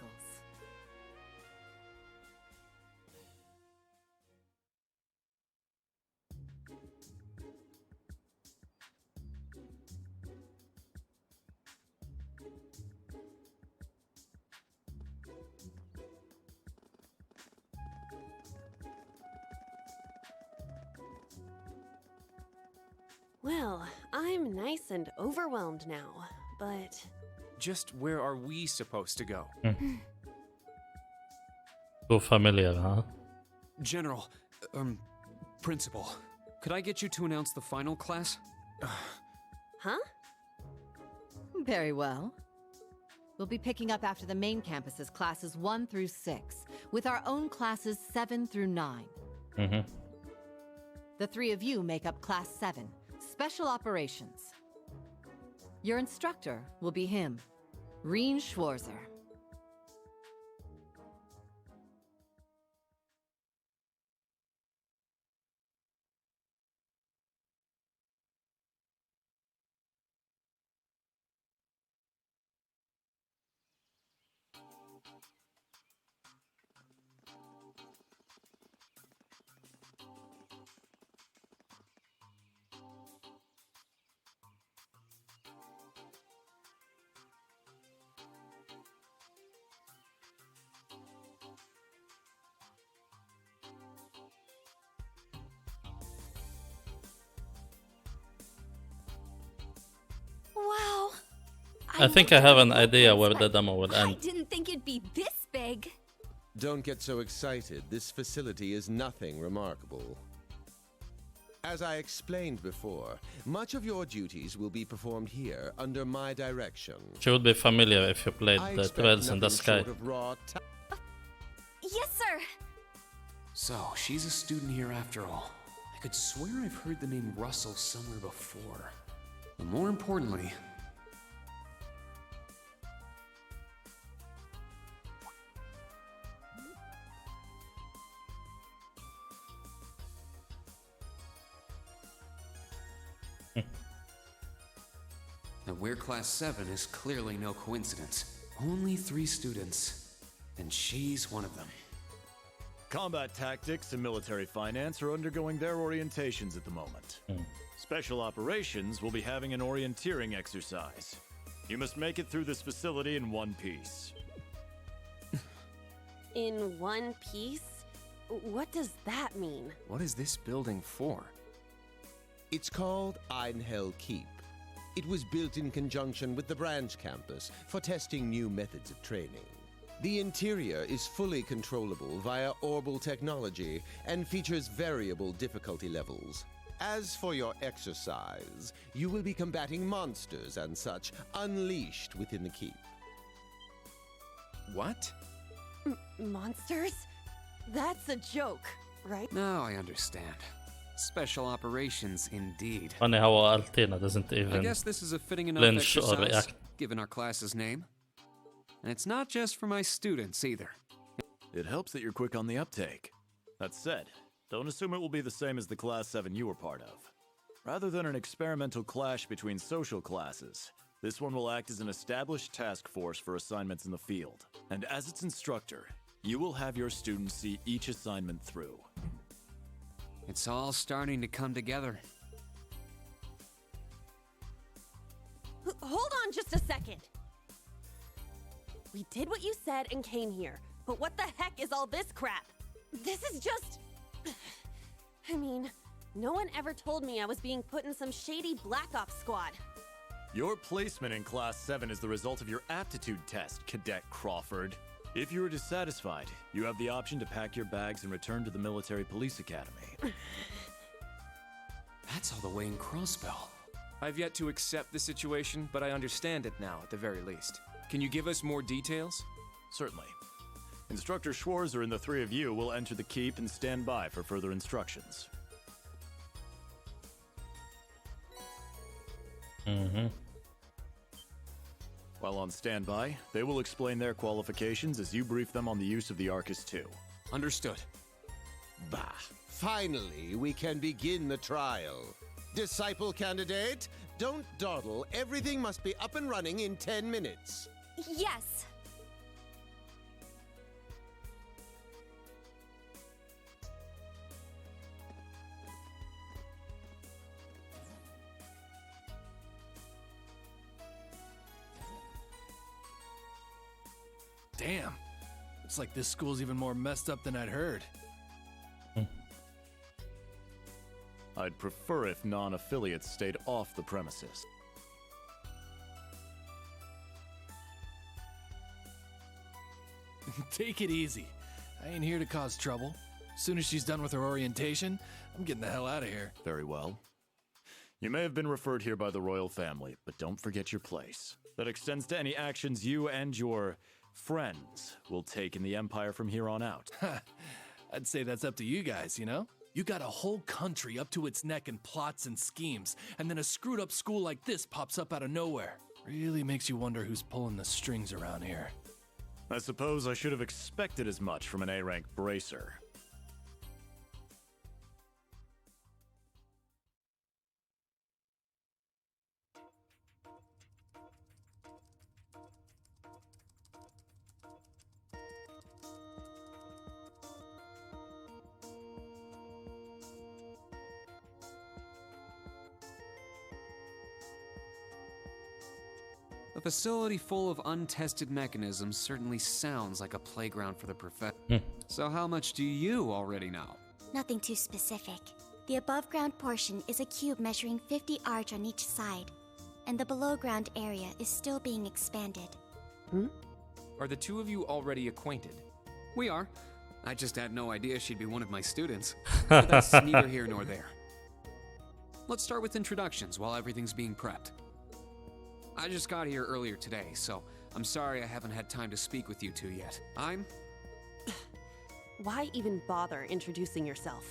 Well, I'm nice and overwhelmed now, but... Just where are we supposed to go? Too familiar, huh? General, Principal, could I get you to announce the final class? Huh? Very well. We'll be picking up after the main campus's classes 1 through 6, with our own classes 7 through 9. The 3 of you make up Class 7, Special Operations. Your instructor will be him, Reen Schwarzer. Wow. I think I have an idea where the demo will I end. didn't think it'd be this big. Don't get so excited. This facility is nothing remarkable. As I explained before, much of your duties will be performed here under my direction. She would be familiar if you played I the expect Trails in the nothing Sky. short of raw Yes, sir. So, she's a student here after all. I could swear I've heard the name Russell somewhere before. But more importantly... Now, we're Class 7 is clearly no coincidence. Only 3 students, and she's one of them. Combat tactics and military finance are undergoing their orientations at the moment. Special operations will be having an orienteering exercise. You must make it through this facility in one piece. In one piece? What does that mean? What is this building for? It's called Einhell Keep. It was built in conjunction with the branch campus for testing new methods of training. The interior is fully controllable via orbal technology and features variable difficulty levels. As for your exercise, you will be combating monsters and such unleashed within the keep. What? Monsters? That's a joke, right? Now I understand. Special operations, indeed. Funny how Altina doesn't I even guess this is a fitting enough flinch or exercise, react. given our class's name. And it's not just for my students, either. It helps that you're quick on the uptake. That said, don't assume it will be the same as the Class 7 you were part of. Rather than an experimental clash between social classes, this one will act as an established task force for assignments in the field. And as its instructor, you will have your students see each assignment through. It's all starting to come together. Hold on just a second. We did what you said and came here, but what the heck is all this crap? This is just... I mean, no one ever told me I was being put in some shady Black Ops squad. Your placement in Class 7 is the result of your aptitude test, Cadet Crawford. If you are dissatisfied, you have the option to pack your bags and return to the Military Police Academy. That's all the way in Crossbell. I've yet to accept the situation, but I understand it now at the very least. Can you give us more details? Certainly. Instructor Schwarzer and the three of you will enter the keep and stand by for further instructions. While on standby, they will explain their qualifications as you brief them on the use of the Arcus II. Understood. Bah! Finally, we can begin the trial. Disciple candidate, don't dawdle. Everything must be up and running in 10 minutes. Yes. Damn. Looks like this school's even more messed up than I'd heard. I'd prefer if non-affiliates stayed off the premises. Take it easy. I ain't here to cause trouble. As soon as she's done with her orientation, I'm getting the hell out of here. Very well. You may have been referred here by the royal family, but don't forget your place. That extends to any actions you and your friends will take in the Empire from here on out. I'd say that's up to you guys, you know? You got a whole country up to its neck in plots and schemes, and then a screwed up school like this pops up out of nowhere. Really makes you wonder who's pulling the strings around here. I suppose I should have expected as much from an A-rank bracer. A facility full of untested mechanisms certainly sounds like a playground for the So how much do you already know? Nothing too specific. The above-ground portion is a cube measuring 50 arch on each side, and the below-ground area is still being expanded. Are the two of you already acquainted? We are. I just had no idea she'd be one of my students. But that's neither here nor there. Let's start with introductions while everything's being prepped. I just got here earlier today, so I'm sorry I haven't had time to speak with you two yet. Why even bother introducing yourself?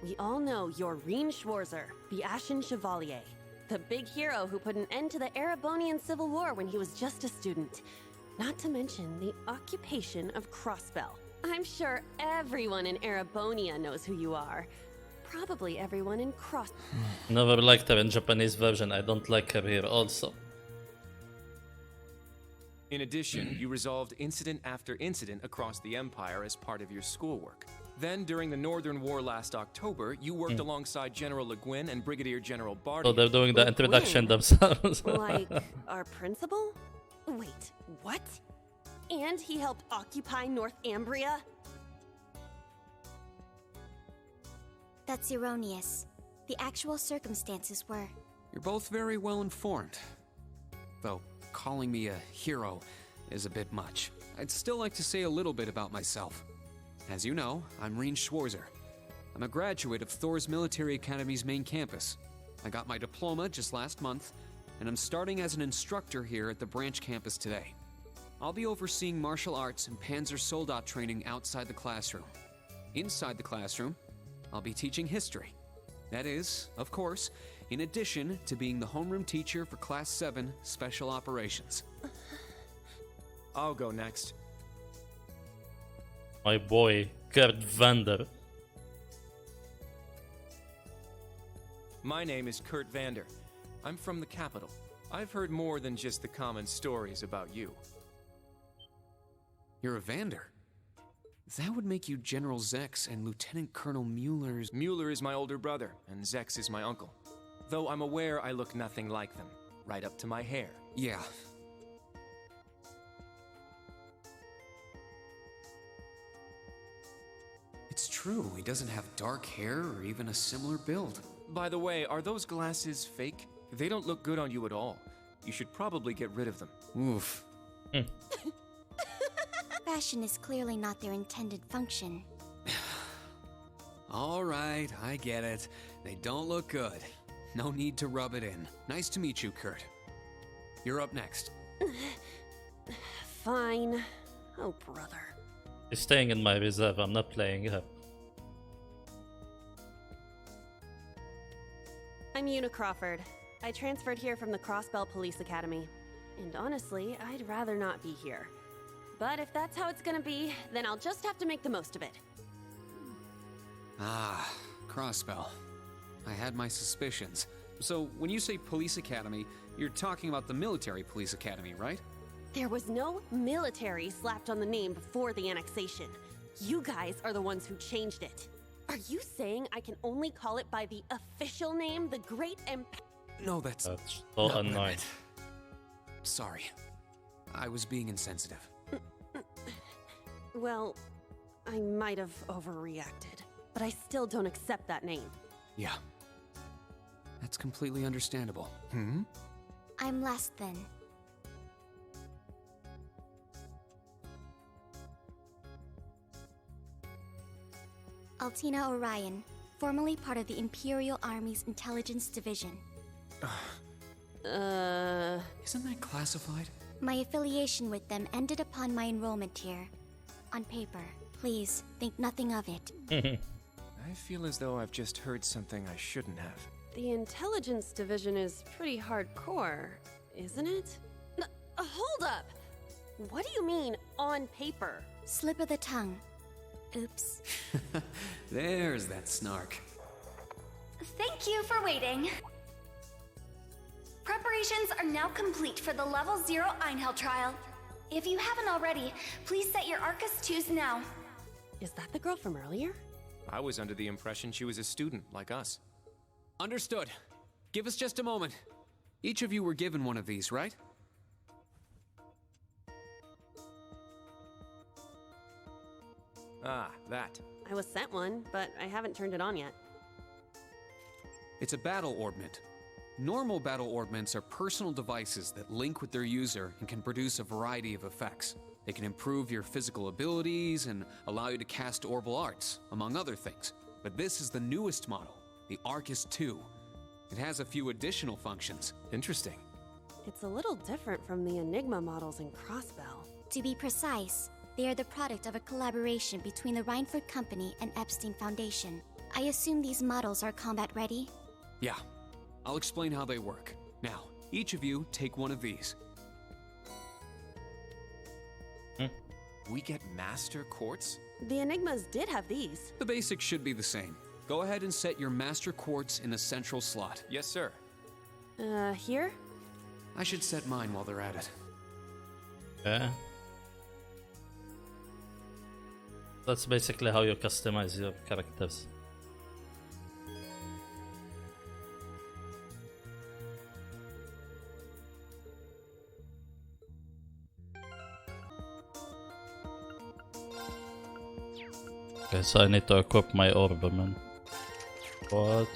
We all know you're Reen Schwarzer, the Ashen Chevalier, the big hero who put an end to the Erebonian Civil War when he was just a student. Not to mention the occupation of Crossbell. I'm sure everyone in Erebonia knows who you are. Probably everyone in Never liked her in Japanese version. I don't like her here also. In addition, you resolved incident after incident across the Empire as part of your schoolwork. Then, during the Northern War last October, you worked alongside General Le Guin and Brigadier General Barty. So they're doing the introduction themselves. Like our principal? Wait, what? And he helped occupy Northumbria? That's erroneous. The actual circumstances were... You're both very well informed. Though calling me a hero is a bit much. I'd still like to say a little bit about myself. As you know, I'm Reen Schwarzer. I'm a graduate of Thor's Military Academy's main campus. I got my diploma just last month, and I'm starting as an instructor here at the branch campus today. I'll be overseeing martial arts and Panzer Soldat training outside the classroom. Inside the classroom, I'll be teaching history. That is, of course, in addition to being the homeroom teacher for Class 7 Special Operations. I'll go next. My boy, Gerd Vander. My name is Kurt Vander. I'm from the capital. I've heard more than just the common stories about you. You're a Vander? That would make you General Zex and Lieutenant Colonel Mueller's... Mueller is my older brother, and Zex is my uncle. Though I'm aware I look nothing like them, right up to my hair. Yeah. true. He doesn't have dark hair or even a similar build. By the way, are those glasses fake? They don't look good on you at all. You should probably get rid of them. Oof. Fashion is clearly not their intended function. All right, I get it. They don't look good. No need to rub it in. Nice to meet you, Kurt. You're up next. Fine. Oh, brother. He's staying in my reserve. I'm not playing her. I'm Una Crawford. I transferred here from the Crossbell Police Academy. And honestly, I'd rather not be here. But if that's how it's gonna be, then I'll just have to make the most of it. Ah, Crossbell. I had my suspicions. So, when you say police academy, you're talking about the military police academy, right? There was no military slapped on the name before the annexation. You guys are the ones who changed it. Are you saying I can only call it by the official name, the Great No, that's so not annoying. right. Sorry. I was being insensitive. Well, I might have overreacted, but I still don't accept that name. Yeah. That's completely understandable. I'm less than. Altina Orion, formerly part of the Imperial Army's Intelligence Division. Isn't that classified? My affiliation with them ended upon my enrollment here. On paper, please think nothing of it. I feel as though I've just heard something I shouldn't have. The Intelligence Division is pretty hardcore, isn't it? Hold up! What do you mean, on paper? Slip of the tongue. Oops. There's that snark. Thank you for waiting. Preparations are now complete for the Level 0 Einhell trial. If you haven't already, please set your Arcus 2s now. Is that the girl from earlier? I was under the impression she was a student, like us. Understood. Give us just a moment. Each of you were given one of these, right? Ah, that. I was sent one, but I haven't turned it on yet. It's a battle orbment. Normal battle orbments are personal devices that link with their user and can produce a variety of effects. They can improve your physical abilities and allow you to cast orbal arts, among other things. But this is the newest model, the Arcus 2. It has a few additional functions. Interesting. It's a little different from the Enigma models in Crossbell. To be precise, they are the product of a collaboration between the Reinford Company and Epstein Foundation. I assume these models are combat ready? Yeah. I'll explain how they work. Now, each of you take one of these. We get Master Quartz? The Enigmas did have these. The basics should be the same. Go ahead and set your Master Quartz in the central slot. Yes, sir. Here? I should set mine while they're at it. Yeah. That's basically how you customize your characters. Okay, so I need to equip my Orberman. What?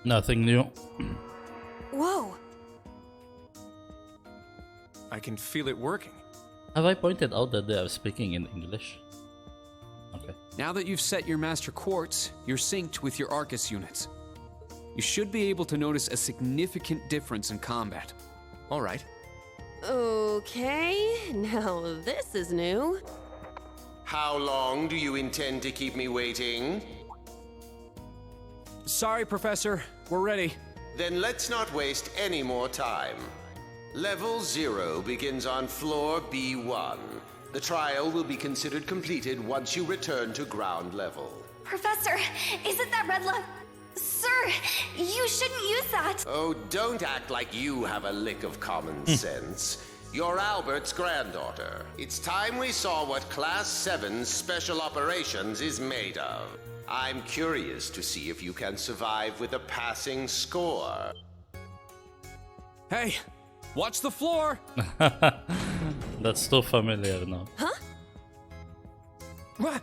Nothing new. Whoa! I can feel it working. Have I pointed out that they are speaking in English? Okay. Now that you've set your Master Quartz, you're synced with your Arcus units. You should be able to notice a significant difference in combat. All right. Okay, now this is new. How long do you intend to keep me waiting? Sorry, Professor. We're ready. Then let's not waste any more time. Level 0 begins on floor B1. The trial will be considered completed once you return to ground level. Professor, is it that red love? Sir, you shouldn't use that. Oh, don't act like you have a lick of common sense. You're Albert's granddaughter. It's time we saw what Class 7 Special Operations is made of. I'm curious to see if you can survive with a passing score. Hey, watch the floor! That's too familiar now. Huh? What?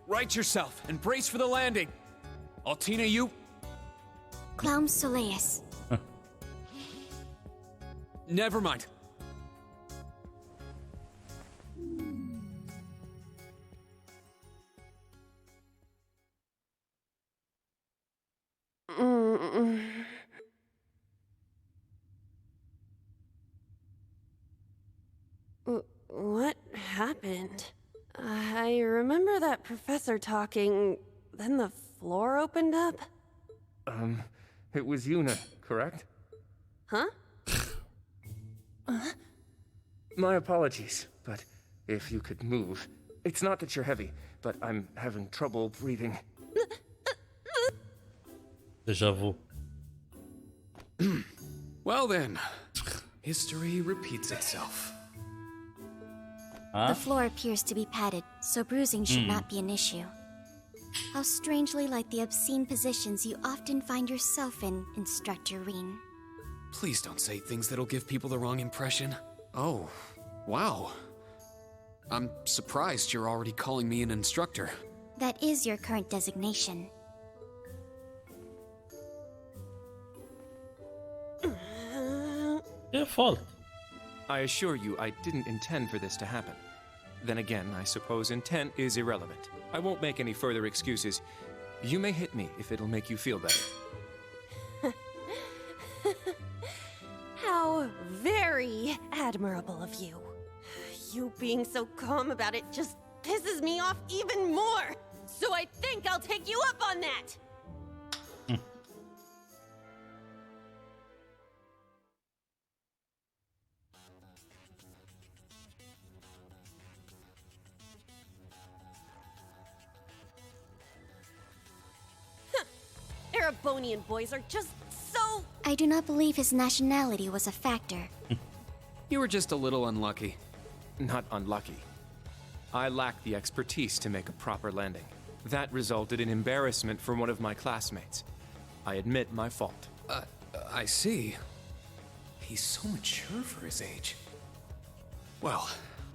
Right yourself and brace for the landing. Altina, you... Clown Soleus. Never mind. What happened? I remember that professor talking, then the floor opened up. It was Yuna, correct? Huh? My apologies, but if you could move. It's not that you're heavy, but I'm having trouble breathing. Déjà vu. Well then, history repeats itself. The floor appears to be padded, so bruising should not be an issue. How strangely like the obscene positions you often find yourself in, Instructor Reen. Please don't say things that'll give people the wrong impression. Oh, wow. I'm surprised you're already calling me an instructor. That is your current designation. Your fault. I assure you, I didn't intend for this to happen. Then again, I suppose intent is irrelevant. I won't make any further excuses. You may hit me if it'll make you feel better. How very admirable of you. You being so calm about it just pisses me off even more. So I think I'll take you up on that. Erebonian boys are just so... I do not believe his nationality was a factor. You were just a little unlucky. Not unlucky. I lacked the expertise to make a proper landing. That resulted in embarrassment for one of my classmates. I admit my fault. I see. He's so mature for his age. Well,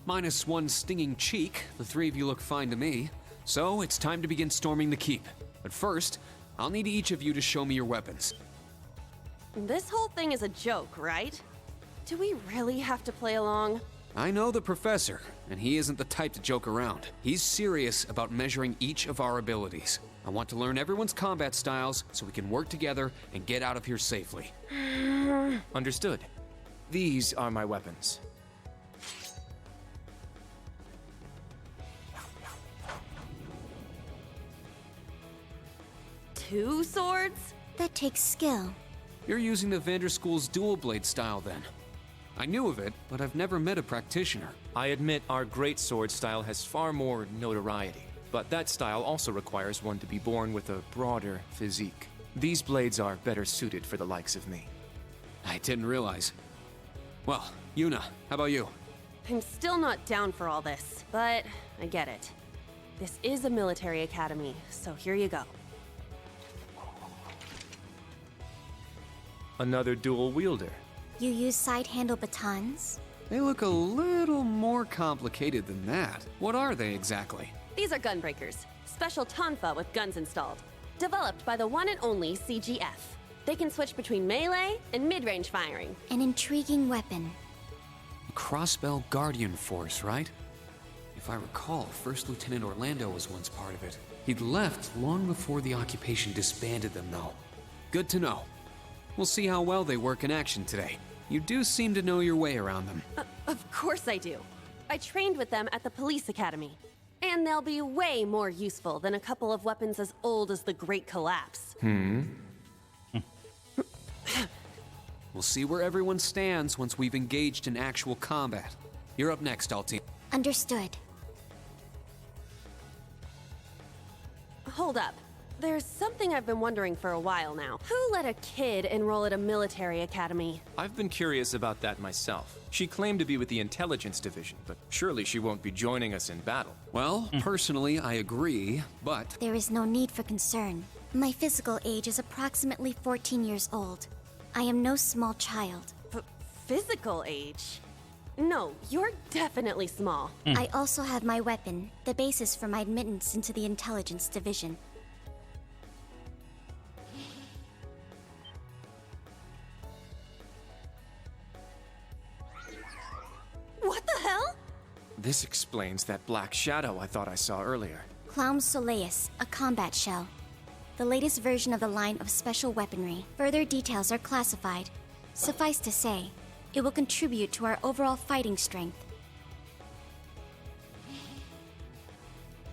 minus one stinging cheek, the three of you look fine to me. So it's time to begin storming the keep. But first, I'll need each of you to show me your weapons. This whole thing is a joke, right? Do we really have to play along? I know the professor, and he isn't the type to joke around. He's serious about measuring each of our abilities. I want to learn everyone's combat styles so we can work together and get out of here safely. Understood. These are my weapons. Two swords? That takes skill. You're using the Vanderschool's dual blade style then. I knew of it, but I've never met a practitioner. I admit our great sword style has far more notoriety, but that style also requires one to be born with a broader physique. These blades are better suited for the likes of me. I didn't realize. Well, Yuna, how about you? I'm still not down for all this, but I get it. This is a military academy, so here you go. Another dual wielder. You use side-handle batons? They look a little more complicated than that. What are they exactly? These are gunbreakers. Special tonfa with guns installed. Developed by the one and only CGF. They can switch between melee and mid-range firing. An intriguing weapon. A Crossbell Guardian Force, right? If I recall, First Lieutenant Orlando was once part of it. He'd left long before the occupation disbanded them, though. Good to know. We'll see how well they work in action today. You do seem to know your way around them. Of course I do. I trained with them at the police academy. And they'll be way more useful than a couple of weapons as old as the Great Collapse. We'll see where everyone stands once we've engaged in actual combat. You're up next, Alti. Understood. Hold up. There's something I've been wondering for a while now. Who let a kid enroll at a military academy? I've been curious about that myself. She claimed to be with the intelligence division, but surely she won't be joining us in battle. Well, personally, I agree, but... There is no need for concern. My physical age is approximately 14 years old. I am no small child. Physical age? No, you're definitely small. I also have my weapon, the basis for my admittance into the Intelligence Division. What the hell? This explains that black shadow I thought I saw earlier. Clown Soleus, a combat shell. The latest version of the line of special weaponry. Further details are classified. Suffice to say, it will contribute to our overall fighting strength.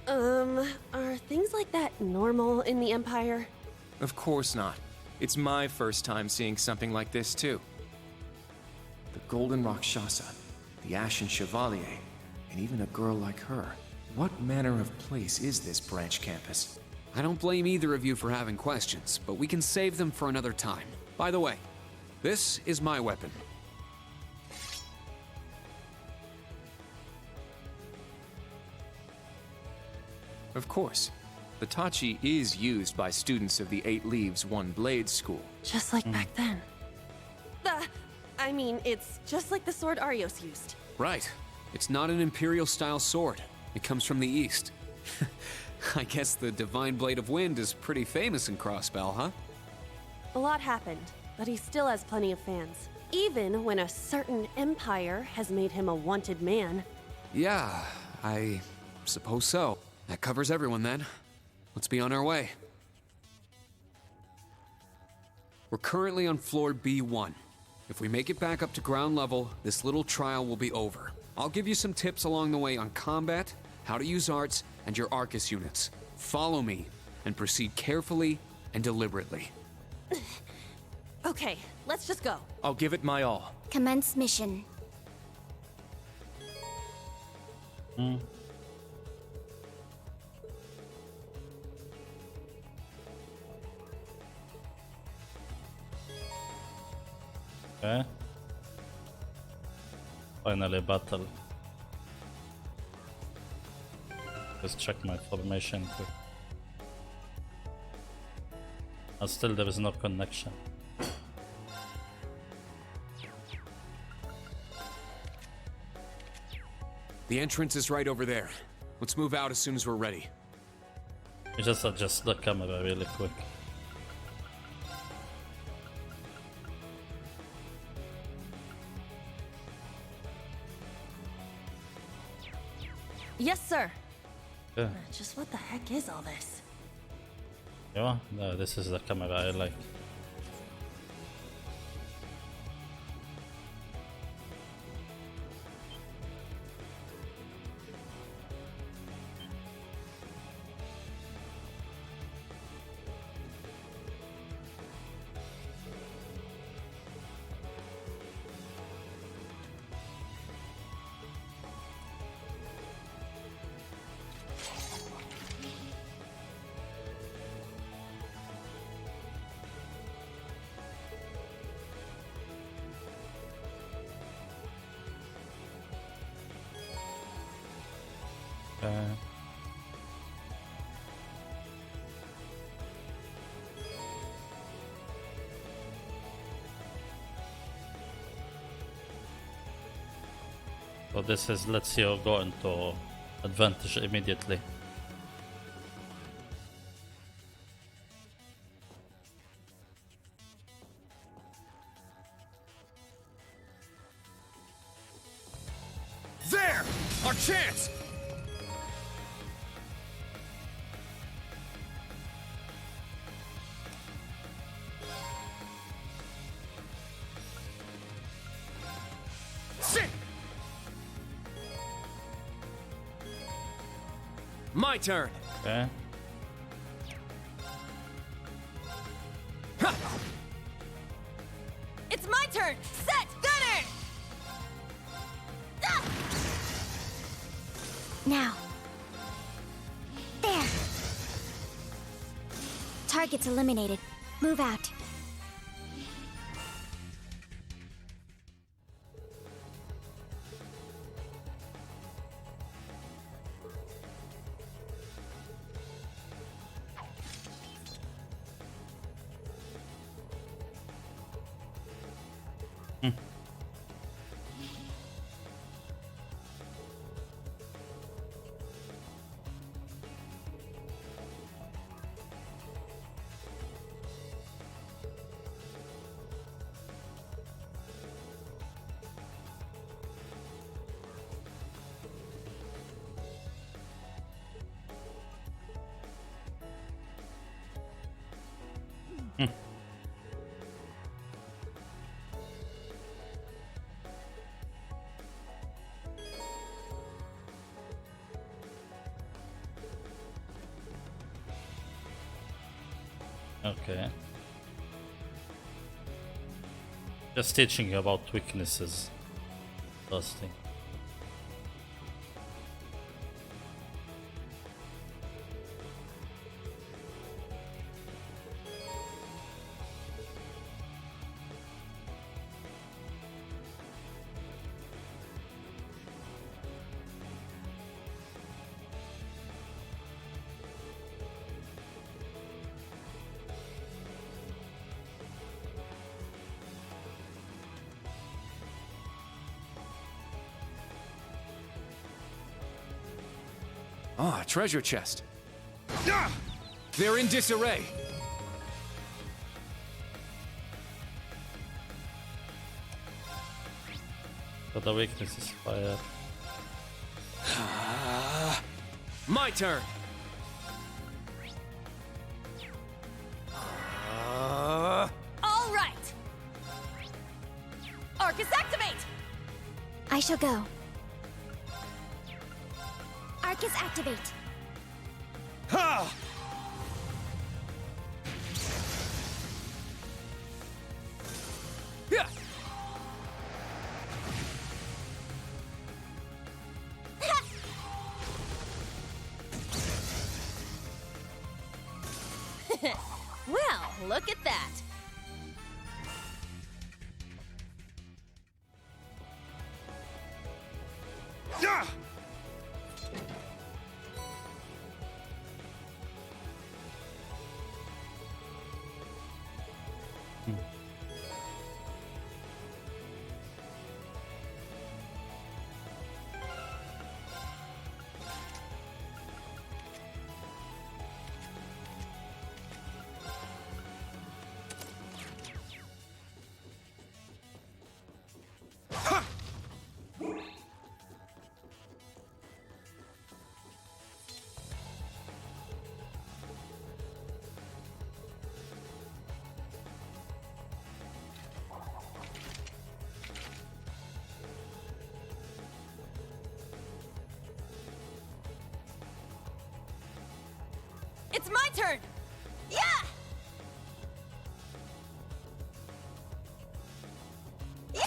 Are things like that normal in the Empire? Of course not. It's my first time seeing something like this, too. The Golden Rakshasa, the Ashen Chevalier, and even a girl like her. What manner of place is this branch campus? I don't blame either of you for having questions, but we can save them for another time. By the way, this is my weapon. Of course. The Tachi is used by students of the Eight Leaves, One Blade school. Just like back then. I mean, it's just like the sword Arios used. Right. It's not an Imperial-style sword. It comes from the East. I guess the Divine Blade of Wind is pretty famous in Crossbell, huh? A lot happened, but he still has plenty of fans. Even when a certain empire has made him a wanted man. Yeah, I suppose so. That covers everyone then. Let's be on our way. We're currently on floor B1. If we make it back up to ground level, this little trial will be over. I'll give you some tips along the way on combat, how to use arts, and your Arcus units. Follow me, and proceed carefully and deliberately. Okay, let's just go. I'll give it my all. Commence mission. Okay. Finally battle. Just check my formation quick. And still there is no connection. The entrance is right over there. Let's move out as soon as we're ready. You just adjust the camera really quick. Yes, sir. Yeah. Just what the heck is all this? Yeah, no, this is the camera I like. So this is, let's see, you go into advantage immediately. There! Our chance! Sit! My turn! Okay. It's my turn! Set! Gunner! Now. There. Targets eliminated. Move out. Okay. Just teaching you about weaknesses. Dusting. Ah, treasure chest. They're in disarray. But the weakness is fire. My turn. All right. Arcus, activate. I shall go. Arcus, activate. Ha! Yeah. Well, look at that. Yeah. It's my turn. Yeah.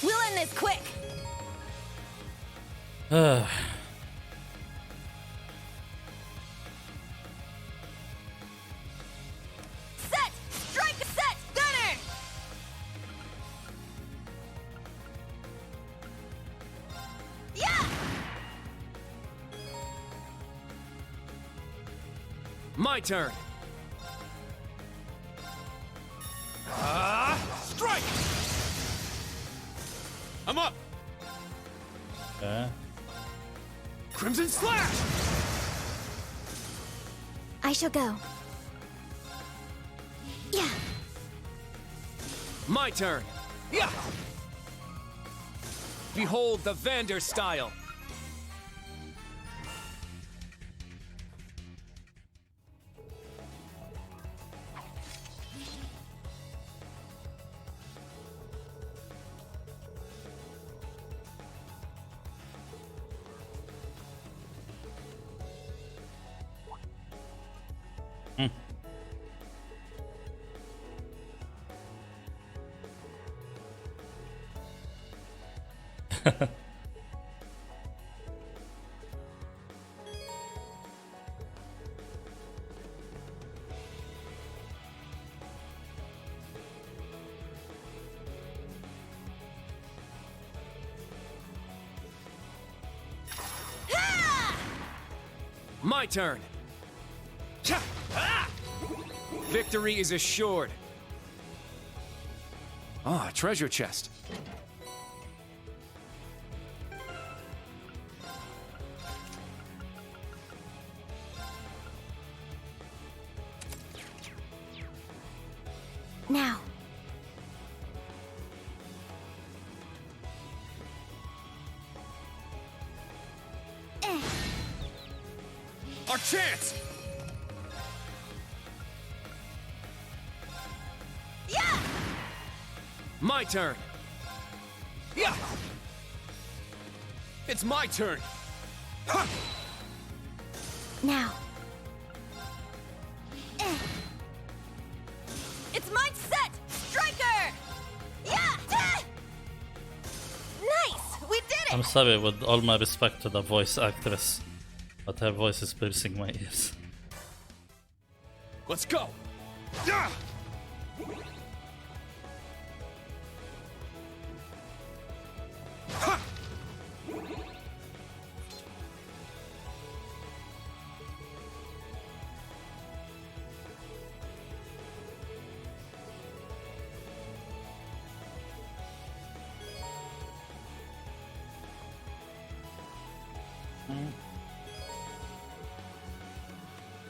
We'll end this quick. Set. Strike. Set. Gunner. Yeah. My turn. Strike! I'm up! Okay. Crimson Slash! I shall go. Yeah. My turn. Yeah! Behold the Vander style. My turn. Victory is assured. Ah, treasure chest. Now. Our chance! My turn. Yeah. It's my turn. Ha! Now. It's my set! Striker! Yeah! Nice! We did it! I'm sorry, with all my respect to the voice actress, but her voice is piercing my ears. Let's go! Yeah! Ha!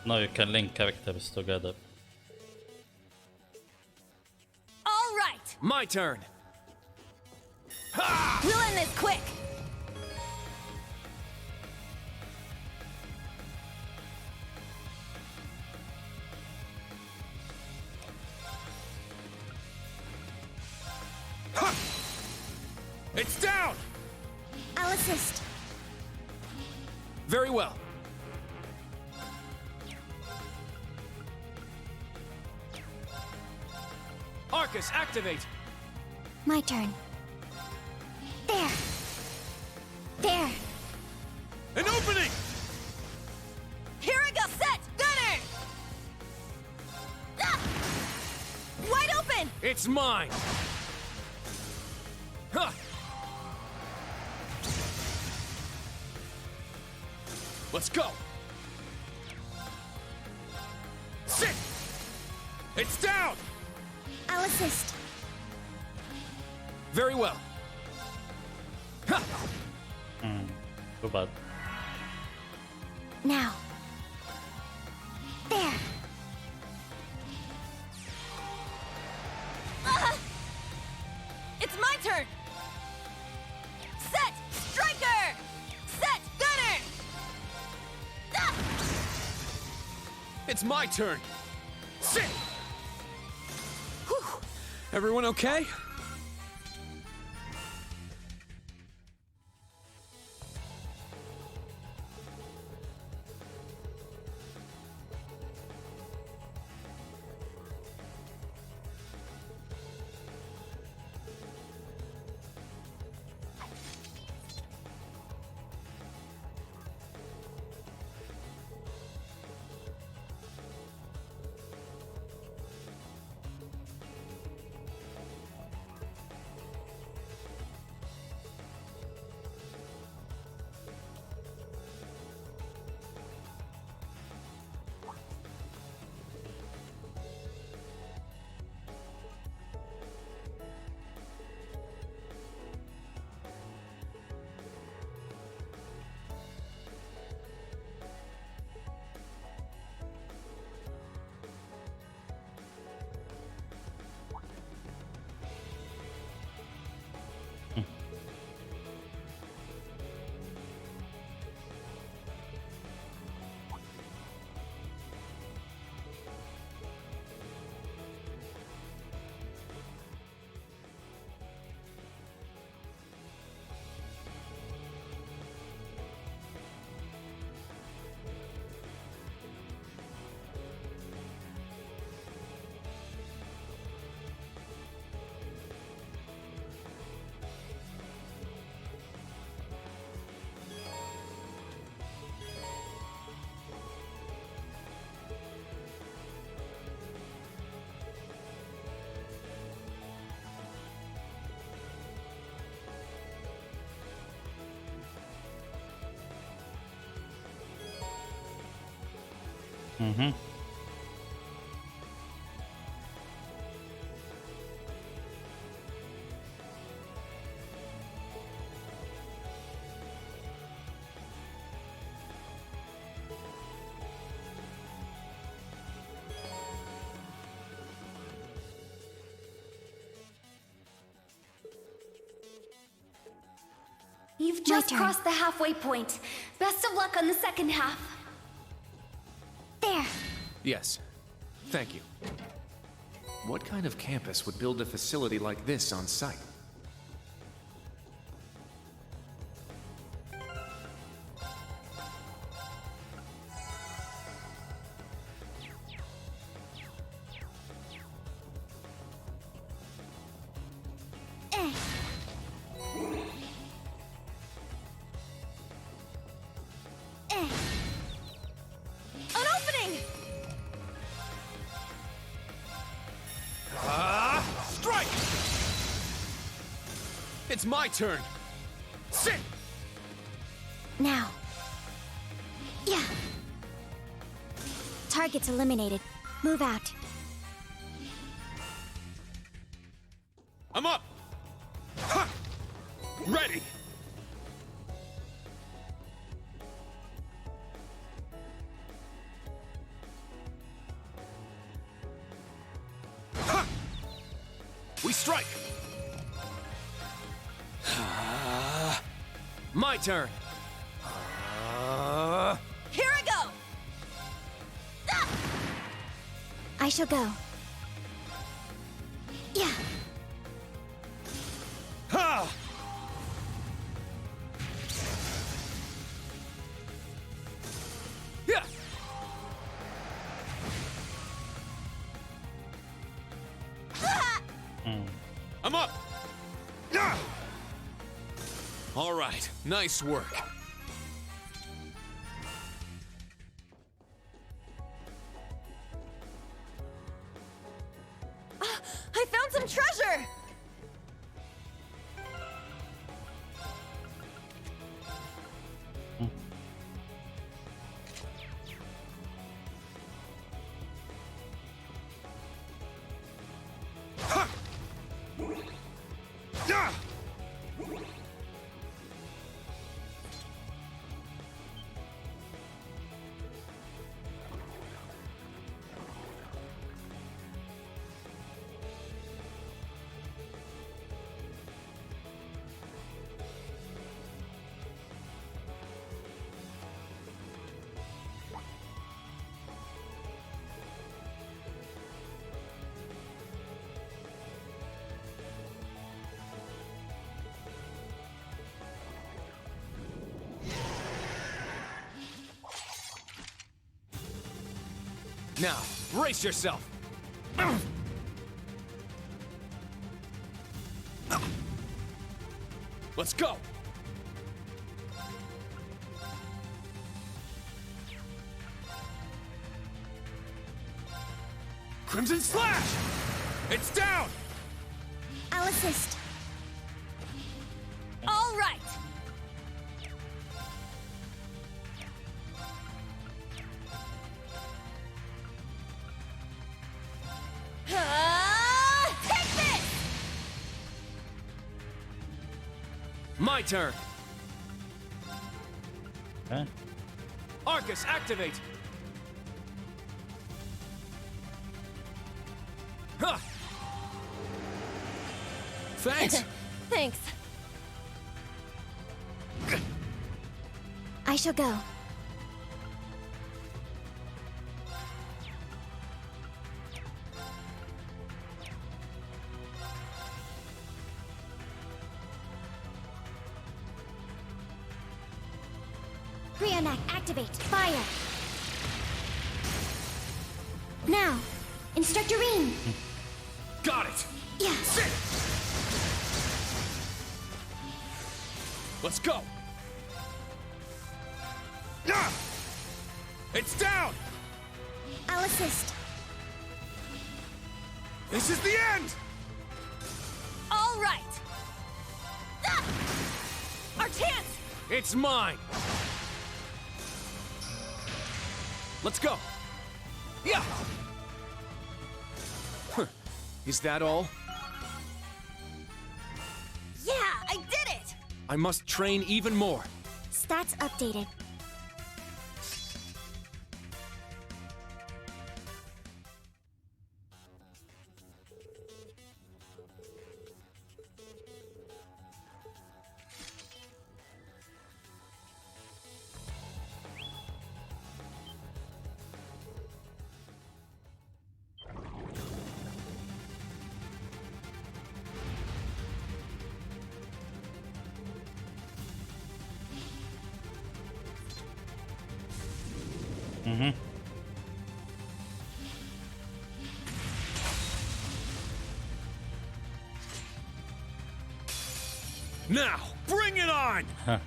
Now you can link characters together. All right! My turn. We'll end this quick! It's down! I'll assist. Very well. Arcus, activate! My turn. There. There. An opening! Here I go! Set! Gunner! Ah! Wide open! It's mine! Huh! Let's go! Sit! It's down! I'll assist. Very well. Ha! Too bad. Now. There. It's my turn! Set! Striker! Set! Gunner! Ah! It's my turn! Sit! Whew. Everyone okay? Mm-hmm. You've just crossed the halfway point. Best of luck on the second half. There. Yes. Thank you. What kind of campus would build a facility like this on site? An opening! Strike! It's my turn. Sit! Now. Yeah. Target's eliminated. Move out. I'm up! Ha! Ready! Ha! We strike! My turn! Here I go! I shall go. Yeah. Ha! Yeah! I'm up! Yeah! All right, nice work. I found some treasure! Yeah! Now, brace yourself. Let's go. Crimson Slash! It's down! I'll assist. All right! Take this! My turn. Huh? Arcus, activate! Huh. Thanks! Thanks. I shall go. Brionac, activate. Fire. Now, Instructor Rean. Got it! Yeah. Sit! Let's go! Ah! It's down! I'll assist. This is the end! All right! Ah! Our chance! It's mine! Let's go! Yeah! Huh. Is that all? Yeah, I did it! I must train even more. Stats updated. Mm-hmm. Now, bring it on! Huh.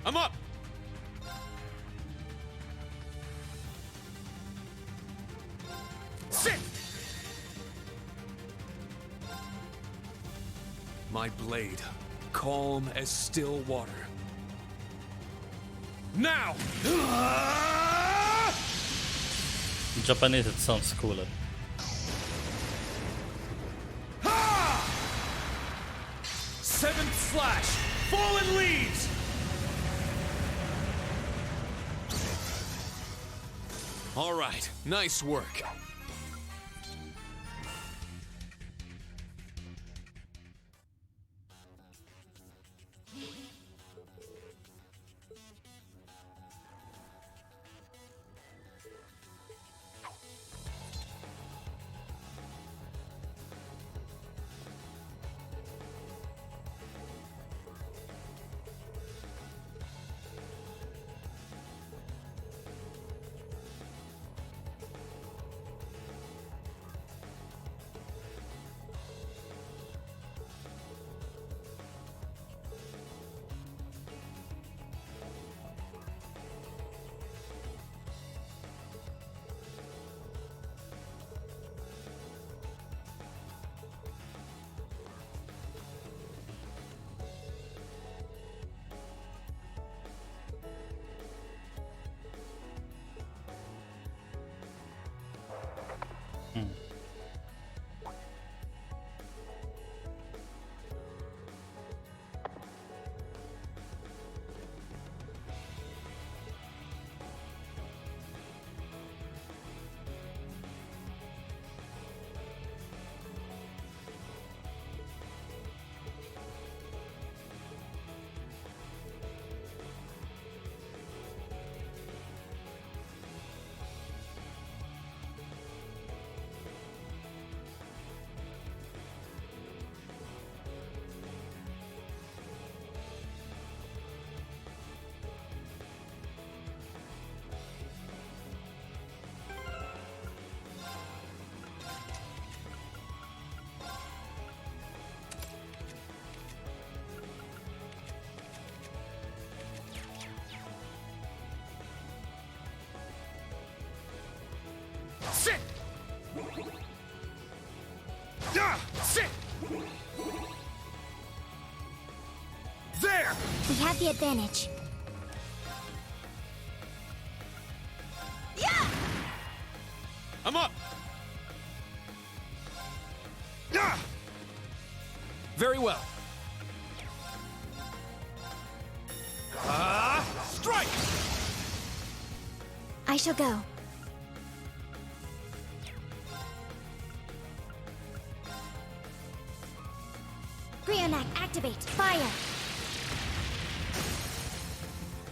I'm up! Sit! My blade, calm as still water. Now! In Japanese it sounds cooler. Seventh slash! Fallen leaves! All right, nice work. Sit! Sit! There! We have the advantage. Yeah! I'm up! Yeah! Very well. Strike! I shall go. Brionac, activate. Fire.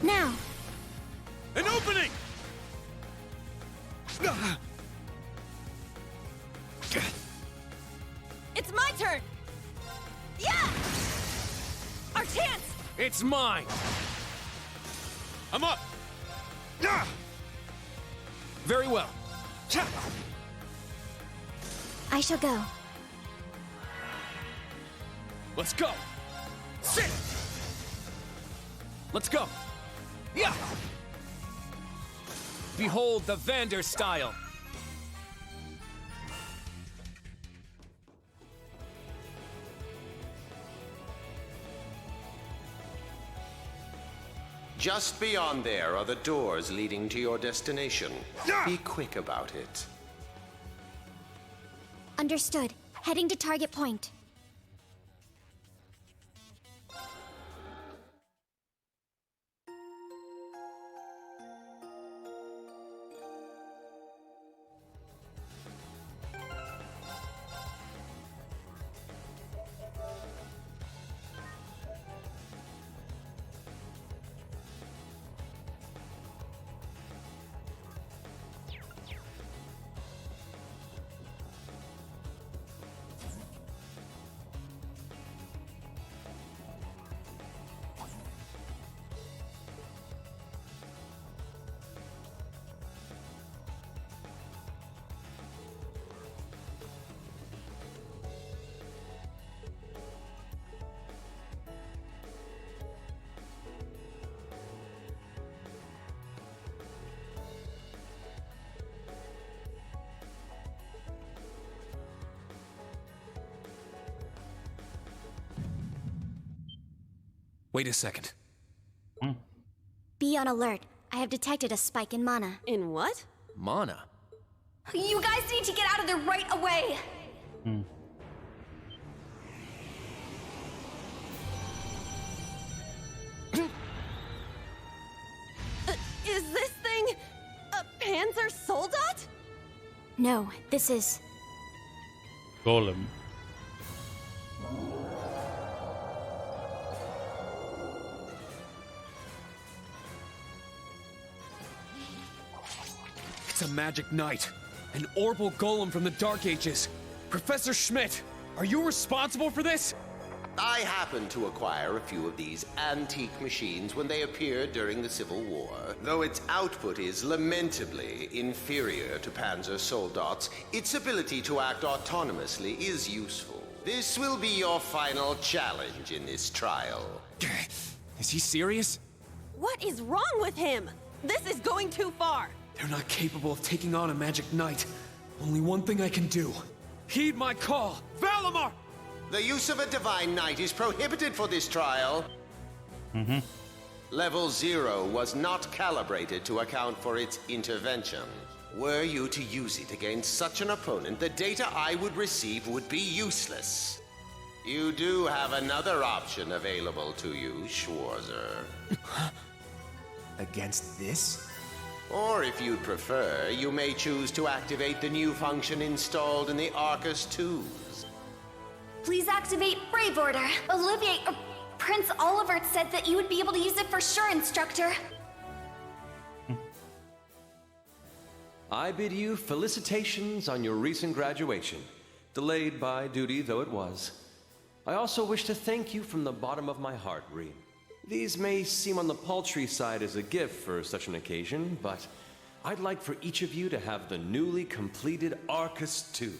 Now. An opening! It's my turn! Yeah! Our chance! It's mine! I'm up! Very well. I shall go. Let's go! Sit! Let's go! Yeah! Behold the Vander style! Just beyond there are the doors leading to your destination. Be quick about it. Understood. Heading to target point. Wait a second. Be on alert. I have detected a spike in mana. In what? Mana? You guys need to get out of there right away! Is this thing a Panzer Soldat? No, this is... Golem. It's a magic knight. An orbal golem from the Dark Ages. Professor Schmidt, are you responsible for this? I happened to acquire a few of these antique machines when they appeared during the Civil War. Though its output is lamentably inferior to Panzer Soldat's, its ability to act autonomously is useful. This will be your final challenge in this trial. Is he serious? What is wrong with him? This is going too far. They're not capable of taking on a magic knight. Only one thing I can do. Heed my call. Valimar! The use of a Divine Knight is prohibited for this trial. Level 0 was not calibrated to account for its intervention. Were you to use it against such an opponent, the data I would receive would be useless. You do have another option available to you, Schwarzer. Against this? Or if you'd prefer, you may choose to activate the new function installed in the Arcus 2s. Please activate Brave Order. Prince Oliver said that you would be able to use it for sure, Instructor. I bid you felicitations on your recent graduation, delayed by duty though it was. I also wish to thank you from the bottom of my heart, Reed. These may seem on the paltry side as a gift for such an occasion, but I'd like for each of you to have the newly completed Arcus 2.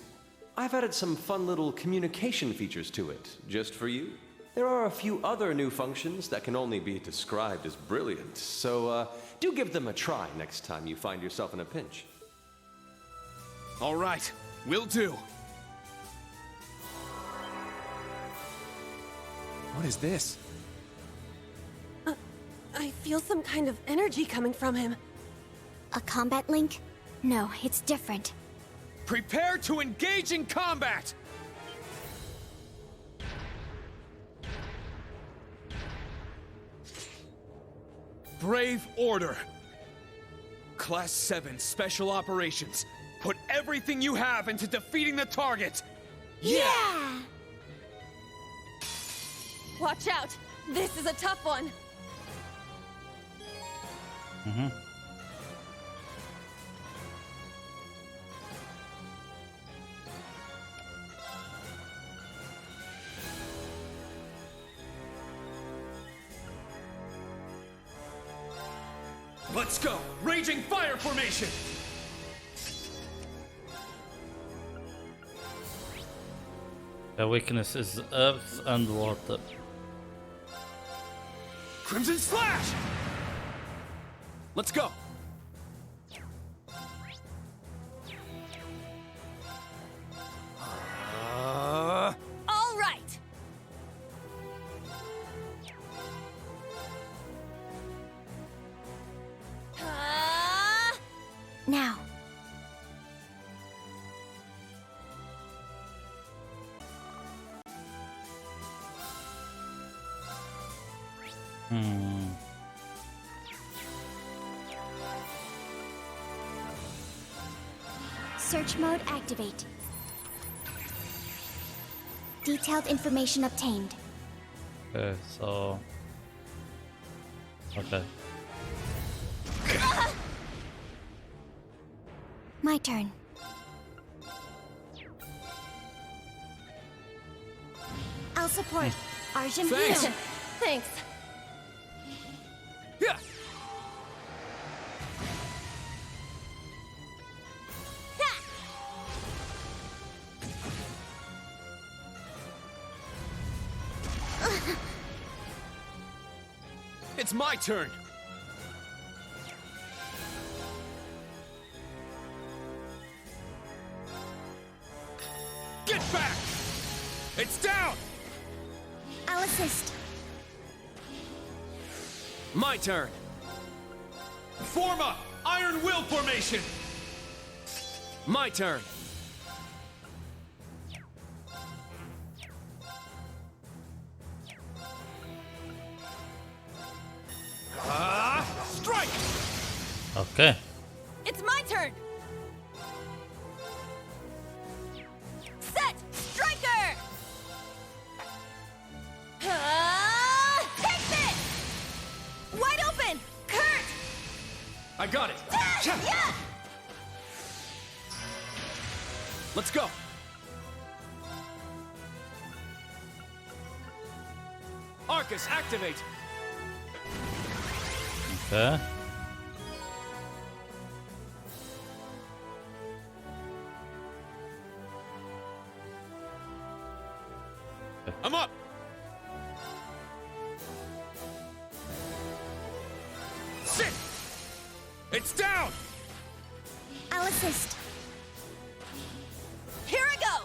I've added some fun little communication features to it, just for you. There are a few other new functions that can only be described as brilliant, so do give them a try next time you find yourself in a pinch. All right, will do. What is this? I feel some kind of energy coming from him. A combat link? No, it's different. Prepare to engage in combat! Brave Order. Class 7 Special Operations. Put everything you have into defeating the target! Yeah! Watch out! This is a tough one! Let's go! Raging Fire Formation! The weakness is earth and water. Crimson Slash! Let's go! All right! Now. Search mode activate. Detailed information obtained. Okay, so... Okay. My turn. I'll support. Arjun Thanks. Heal. Thanks. Yeah. It's my turn. Get back! It's down! I'll assist. My turn. Form up! Iron Will formation! My turn. Strike! Okay. It's my turn! Set! Striker! Take this! Wide open! Kurt! I got it! Yeah! Let's go! Arcus, activate! Okay. I'm up! Sit! It's down! I'll assist. Here I go!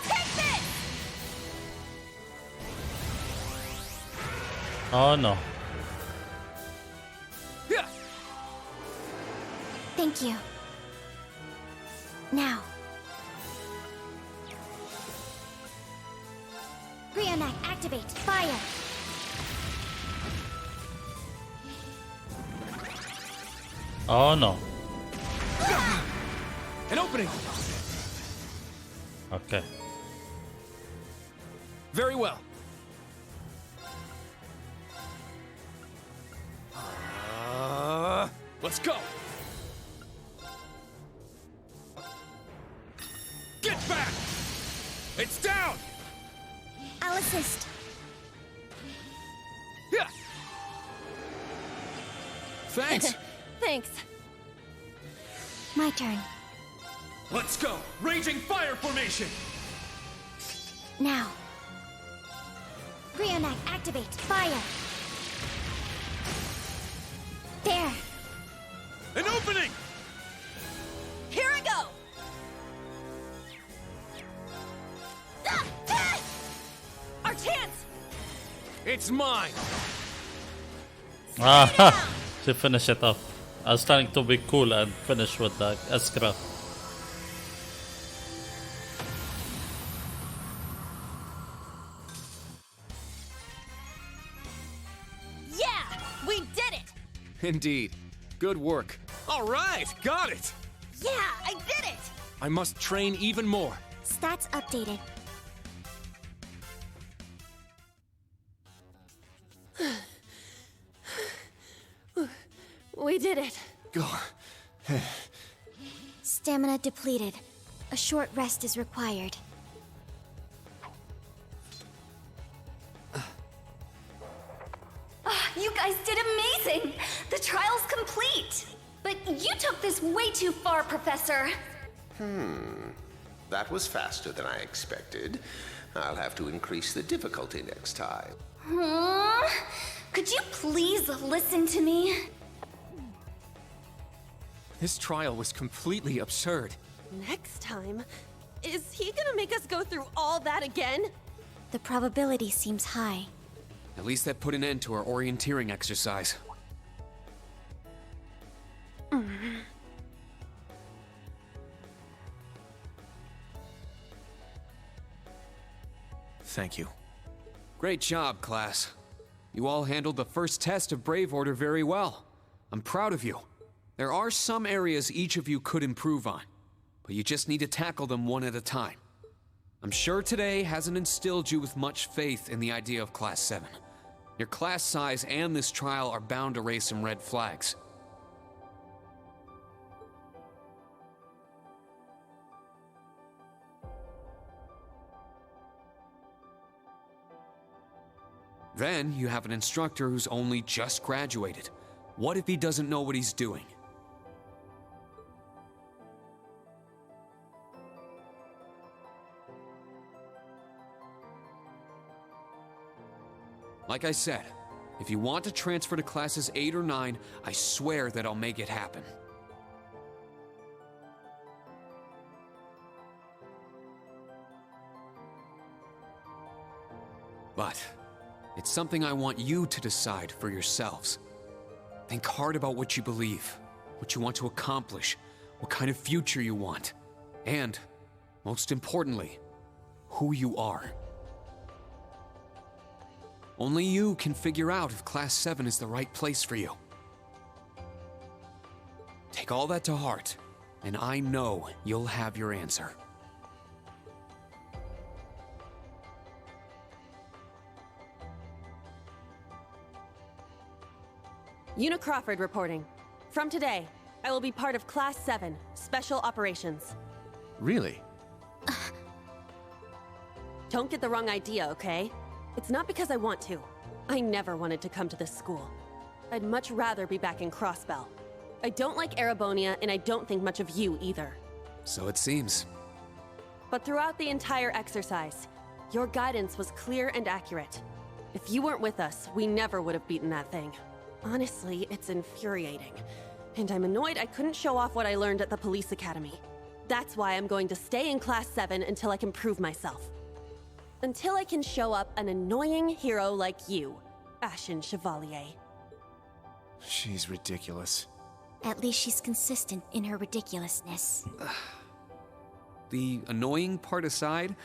Take this! Oh no. Yeah. Thank you. Now. Brionac, activate. Fire. Oh no. An opening! Okay. Very well. Let's go! Get back! It's down! I'll assist. Yeah. Thanks! Thanks. My turn. Let's go! Raging fire formation! Now. Brionac, activate. Fire. There. An opening! Here I go! Our chance! It's mine! Ah, she finished it off. I was trying to be cool and finish with the S-Craft. Yeah! We did it! Indeed. Good work. All right, got it! Yeah, I did it! I must train even more. Stats updated. We did it. Go. Stamina depleted. A short rest is required. You guys did amazing! The trial's complete! But you took this way too far, Professor. That was faster than I expected. I'll have to increase the difficulty next time. Could you please listen to me? This trial was completely absurd. Next time? Is he gonna make us go through all that again? The probability seems high. At least that put an end to our orienteering exercise. Thank you. Great job, class. You all handled the first test of Brave Order very well. I'm proud of you. There are some areas each of you could improve on, but you just need to tackle them one at a time. I'm sure today hasn't instilled you with much faith in the idea of Class 7. Your class size and this trial are bound to raise some red flags. Then you have an instructor who's only just graduated. What if he doesn't know what he's doing? Like I said, if you want to transfer to classes 8 or 9, I swear that I'll make it happen. But It's something I want you to decide for yourselves. Think hard about what you believe, what you want to accomplish, what kind of future you want, and, most importantly, who you are. Only you can figure out if Class 7 is the right place for you. Take all that to heart, and I know you'll have your answer. Una Crawford reporting. From today, I will be part of Class 7, Special Operations. Really? Don't get the wrong idea, okay? It's not because I want to. I never wanted to come to this school. I'd much rather be back in Crossbell. I don't like Erebonia, and I don't think much of you either. So it seems. But throughout the entire exercise, your guidance was clear and accurate. If you weren't with us, we never would have beaten that thing. Honestly, it's infuriating. And I'm annoyed I couldn't show off what I learned at the police academy. That's why I'm going to stay in Class 7 until I can prove myself. Until I can show up an annoying hero like you, Ashen Chevalier. She's ridiculous. At least she's consistent in her ridiculousness. The annoying part aside,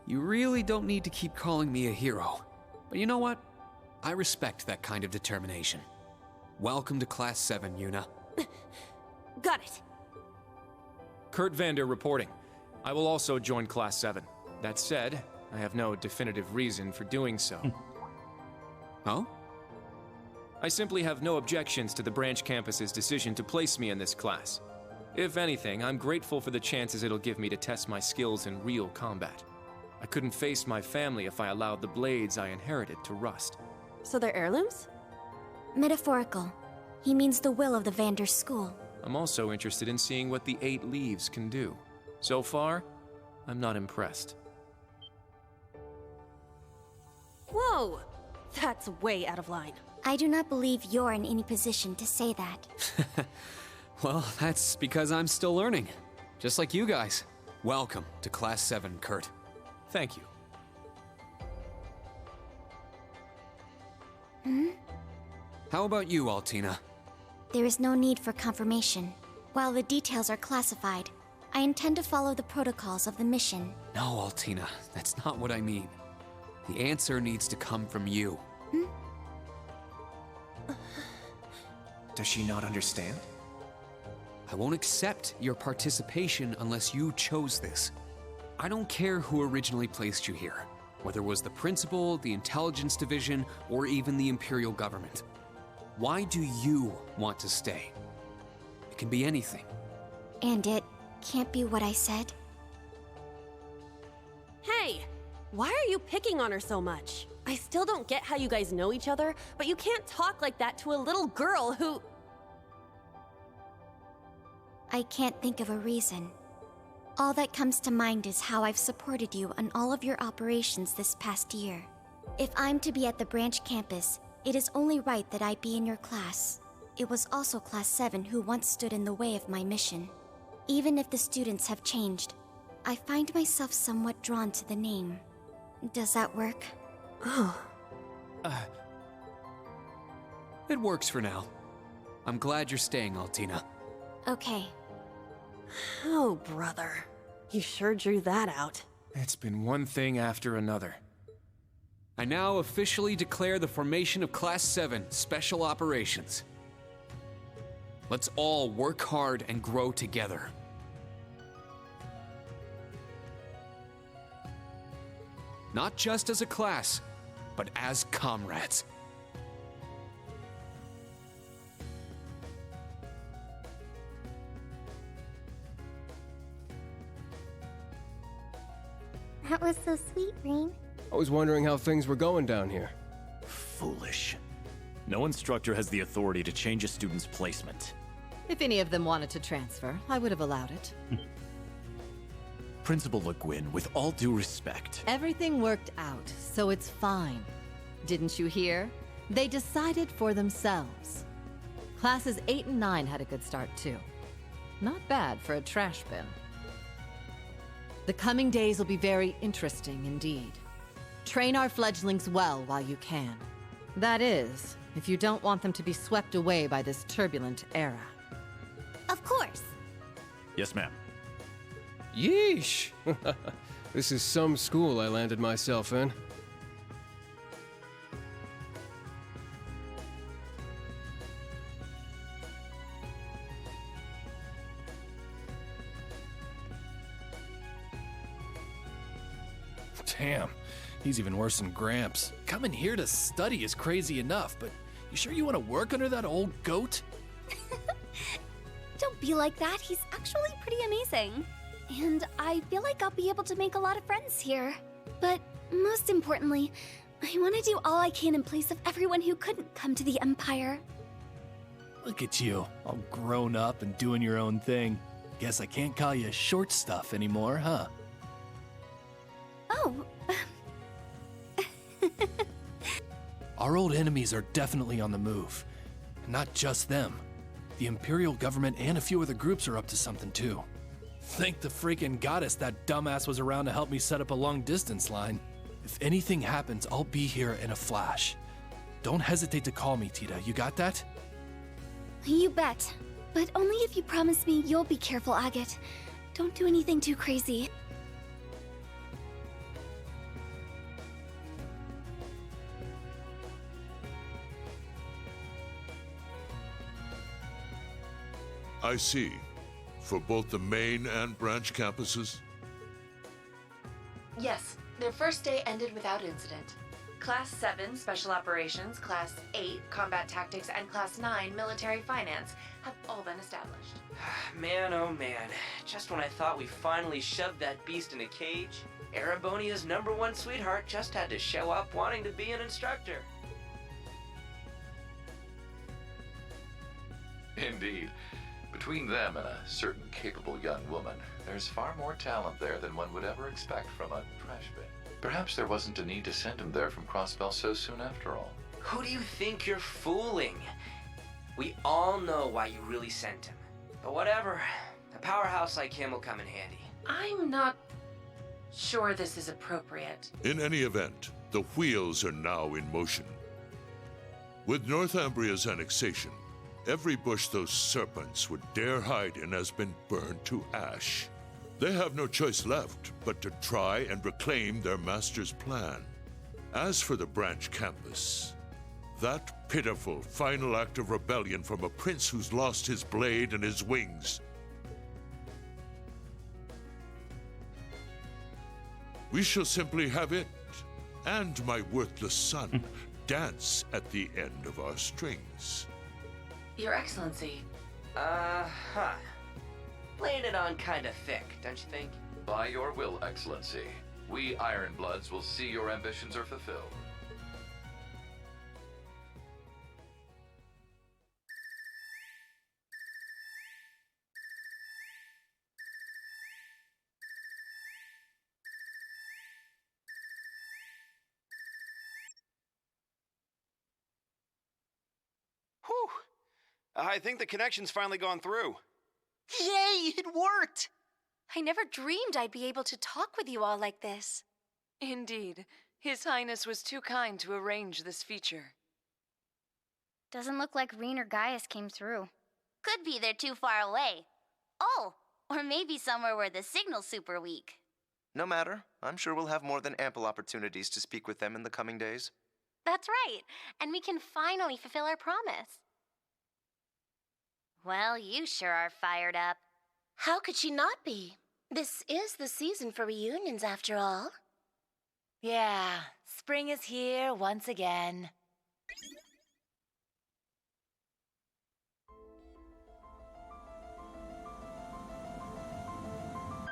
you really don't need to keep calling me a hero. But you know what? I respect that kind of determination. Welcome to Class 7, Una. Got it. Kurt Vander reporting. I will also join Class 7. That said, I have no definitive reason for doing so. Oh? I simply have no objections to the branch campus's decision to place me in this class. If anything, I'm grateful for the chances it'll give me to test my skills in real combat. I couldn't face my family if I allowed the blades I inherited to rust. So they're heirlooms? Metaphorical. He means the will of the Vander school. I'm also interested in seeing what the 8 leaves can do. So far, I'm not impressed. Whoa! That's way out of line. I do not believe you're in any position to say that. Well, that's because I'm still learning. Just like you guys. Welcome to Class 7, Kurt. Thank you. How about you, Altina? There is no need for confirmation. While the details are classified, I intend to follow the protocols of the mission. No, Altina, that's not what I mean. The answer needs to come from you. Does she not understand? I won't accept your participation unless you chose this. I don't care who originally placed you here, whether it was the principal, the intelligence division, or even the Imperial government. Why do you want to stay? It can be anything. And it can't be what I said? Hey! Why are you picking on her so much? I still don't get how you guys know each other, but you can't talk like that to a little girl who... I can't think of a reason. All that comes to mind is how I've supported you on all of your operations this past year. If I'm to be at the branch campus, it is only right that I be in your class. It was also Class 7 who once stood in the way of my mission. Even if the students have changed, I find myself somewhat drawn to the name. Does that work? It works for now. I'm glad you're staying, Altina. Okay. Oh, brother. You sure drew that out. It's been one thing after another. I now officially declare the formation of Class 7 Special Operations. Let's all work hard and grow together. Not just as a class, but as comrades. That was so sweet, Rean. I was wondering how things were going down here. Foolish. No instructor has the authority to change a student's placement. If any of them wanted to transfer, I would have allowed it. Principal Le Guin, with all due respect. Everything worked out, so it's fine. Didn't you hear? They decided for themselves. Classes 8 and 9 had a good start, too. Not bad for a trash bin. The coming days will be very interesting indeed. Train our fledglings well while you can. That is, if you don't want them to be swept away by this turbulent era. Of course. Yes, ma'am. Yeesh! This is some school I landed myself in. Damn, he's even worse than Gramps. Coming here to study is crazy enough, but you sure you want to work under that old goat? Don't be like that. He's actually pretty amazing. And I feel like I'll be able to make a lot of friends here. But most importantly, I want to do all I can in place of everyone who couldn't come to the Empire. Look at you, all grown up and doing your own thing. Guess I can't call you short stuff anymore, huh? Oh. Our old enemies are definitely on the move. And not just them. The Imperial government and a few other groups are up to something too. Thank the freaking goddess that dumbass was around to help me set up a long-distance line. If anything happens, I'll be here in a flash. Don't hesitate to call me, Tita. You got that? You bet. But only if you promise me you'll be careful, Agate. Don't do anything too crazy. I see. For both the main and branch campuses? Yes, their first day ended without incident. Class 7 Special Operations, Class 8 Combat Tactics, and Class 9 Military Finance have all been established. Man, oh man. Just when I thought we finally shoved that beast in a cage, Erebonia's #1 sweetheart just had to show up wanting to be an instructor. Indeed. Between them and a certain capable young woman, there's far more talent there than one would ever expect from a trash bin. Perhaps there wasn't a need to send him there from Crossbell so soon after all. Who do you think you're fooling? We all know why you really sent him. But whatever, a powerhouse like him will come in handy. I'm not sure this is appropriate. In any event, the wheels are now in motion. With Northumbria's annexation, every bush those serpents would dare hide in has been burned to ash. They have no choice left but to try and reclaim their master's plan. As for the branch campus, that pitiful final act of rebellion from a prince who's lost his blade and his wings. We shall simply have it, and my worthless son, dance at the end of our strings. Your Excellency. Laying it on kinda thick, don't you think? By your will, Excellency, we Ironbloods will see your ambitions are fulfilled. Whew! I think the connection's finally gone through. Yay, it worked! I never dreamed I'd be able to talk with you all like this. Indeed. His Highness was too kind to arrange this feature. Doesn't look like Reen or Gaius came through. Could be they're too far away. Oh, or maybe somewhere where the signal's super weak. No matter. I'm sure we'll have more than ample opportunities to speak with them in the coming days. That's right, and we can finally fulfill our promise. Well, you sure are fired up. How could she not be? This is the season for reunions, after all. Yeah, spring is here once again.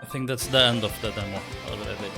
I think that's the end of the demo already.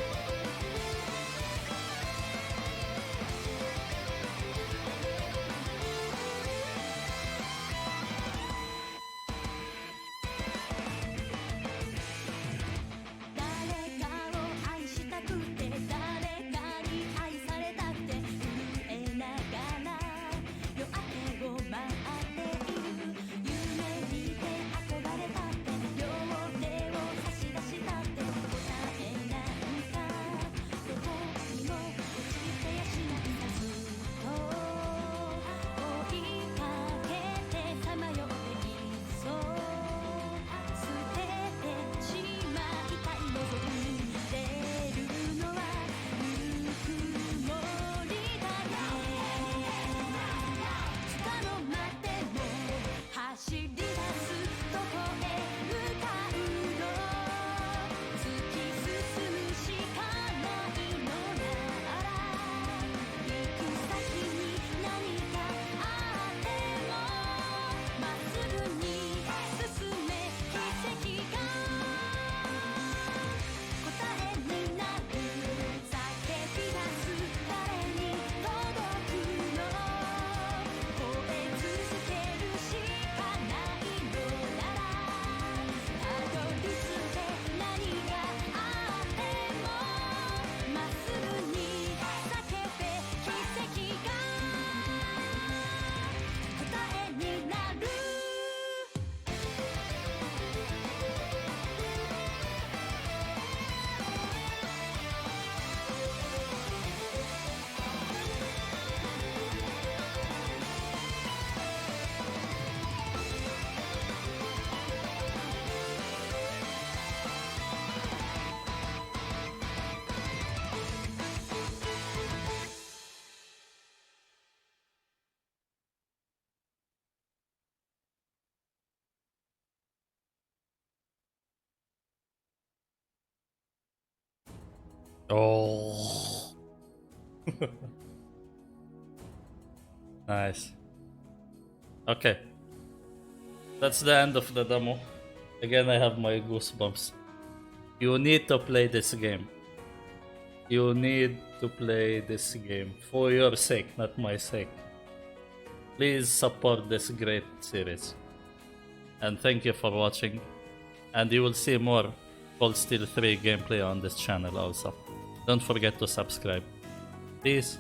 Oh. Nice. Okay. That's the end of the demo. Again, I have my goosebumps. You need to play this game. You need to play this game for your sake, not my sake. Please support this great series. And thank you for watching. And you will see more Cold Steel 3 gameplay on this channel also. Don't forget to subscribe. Peace.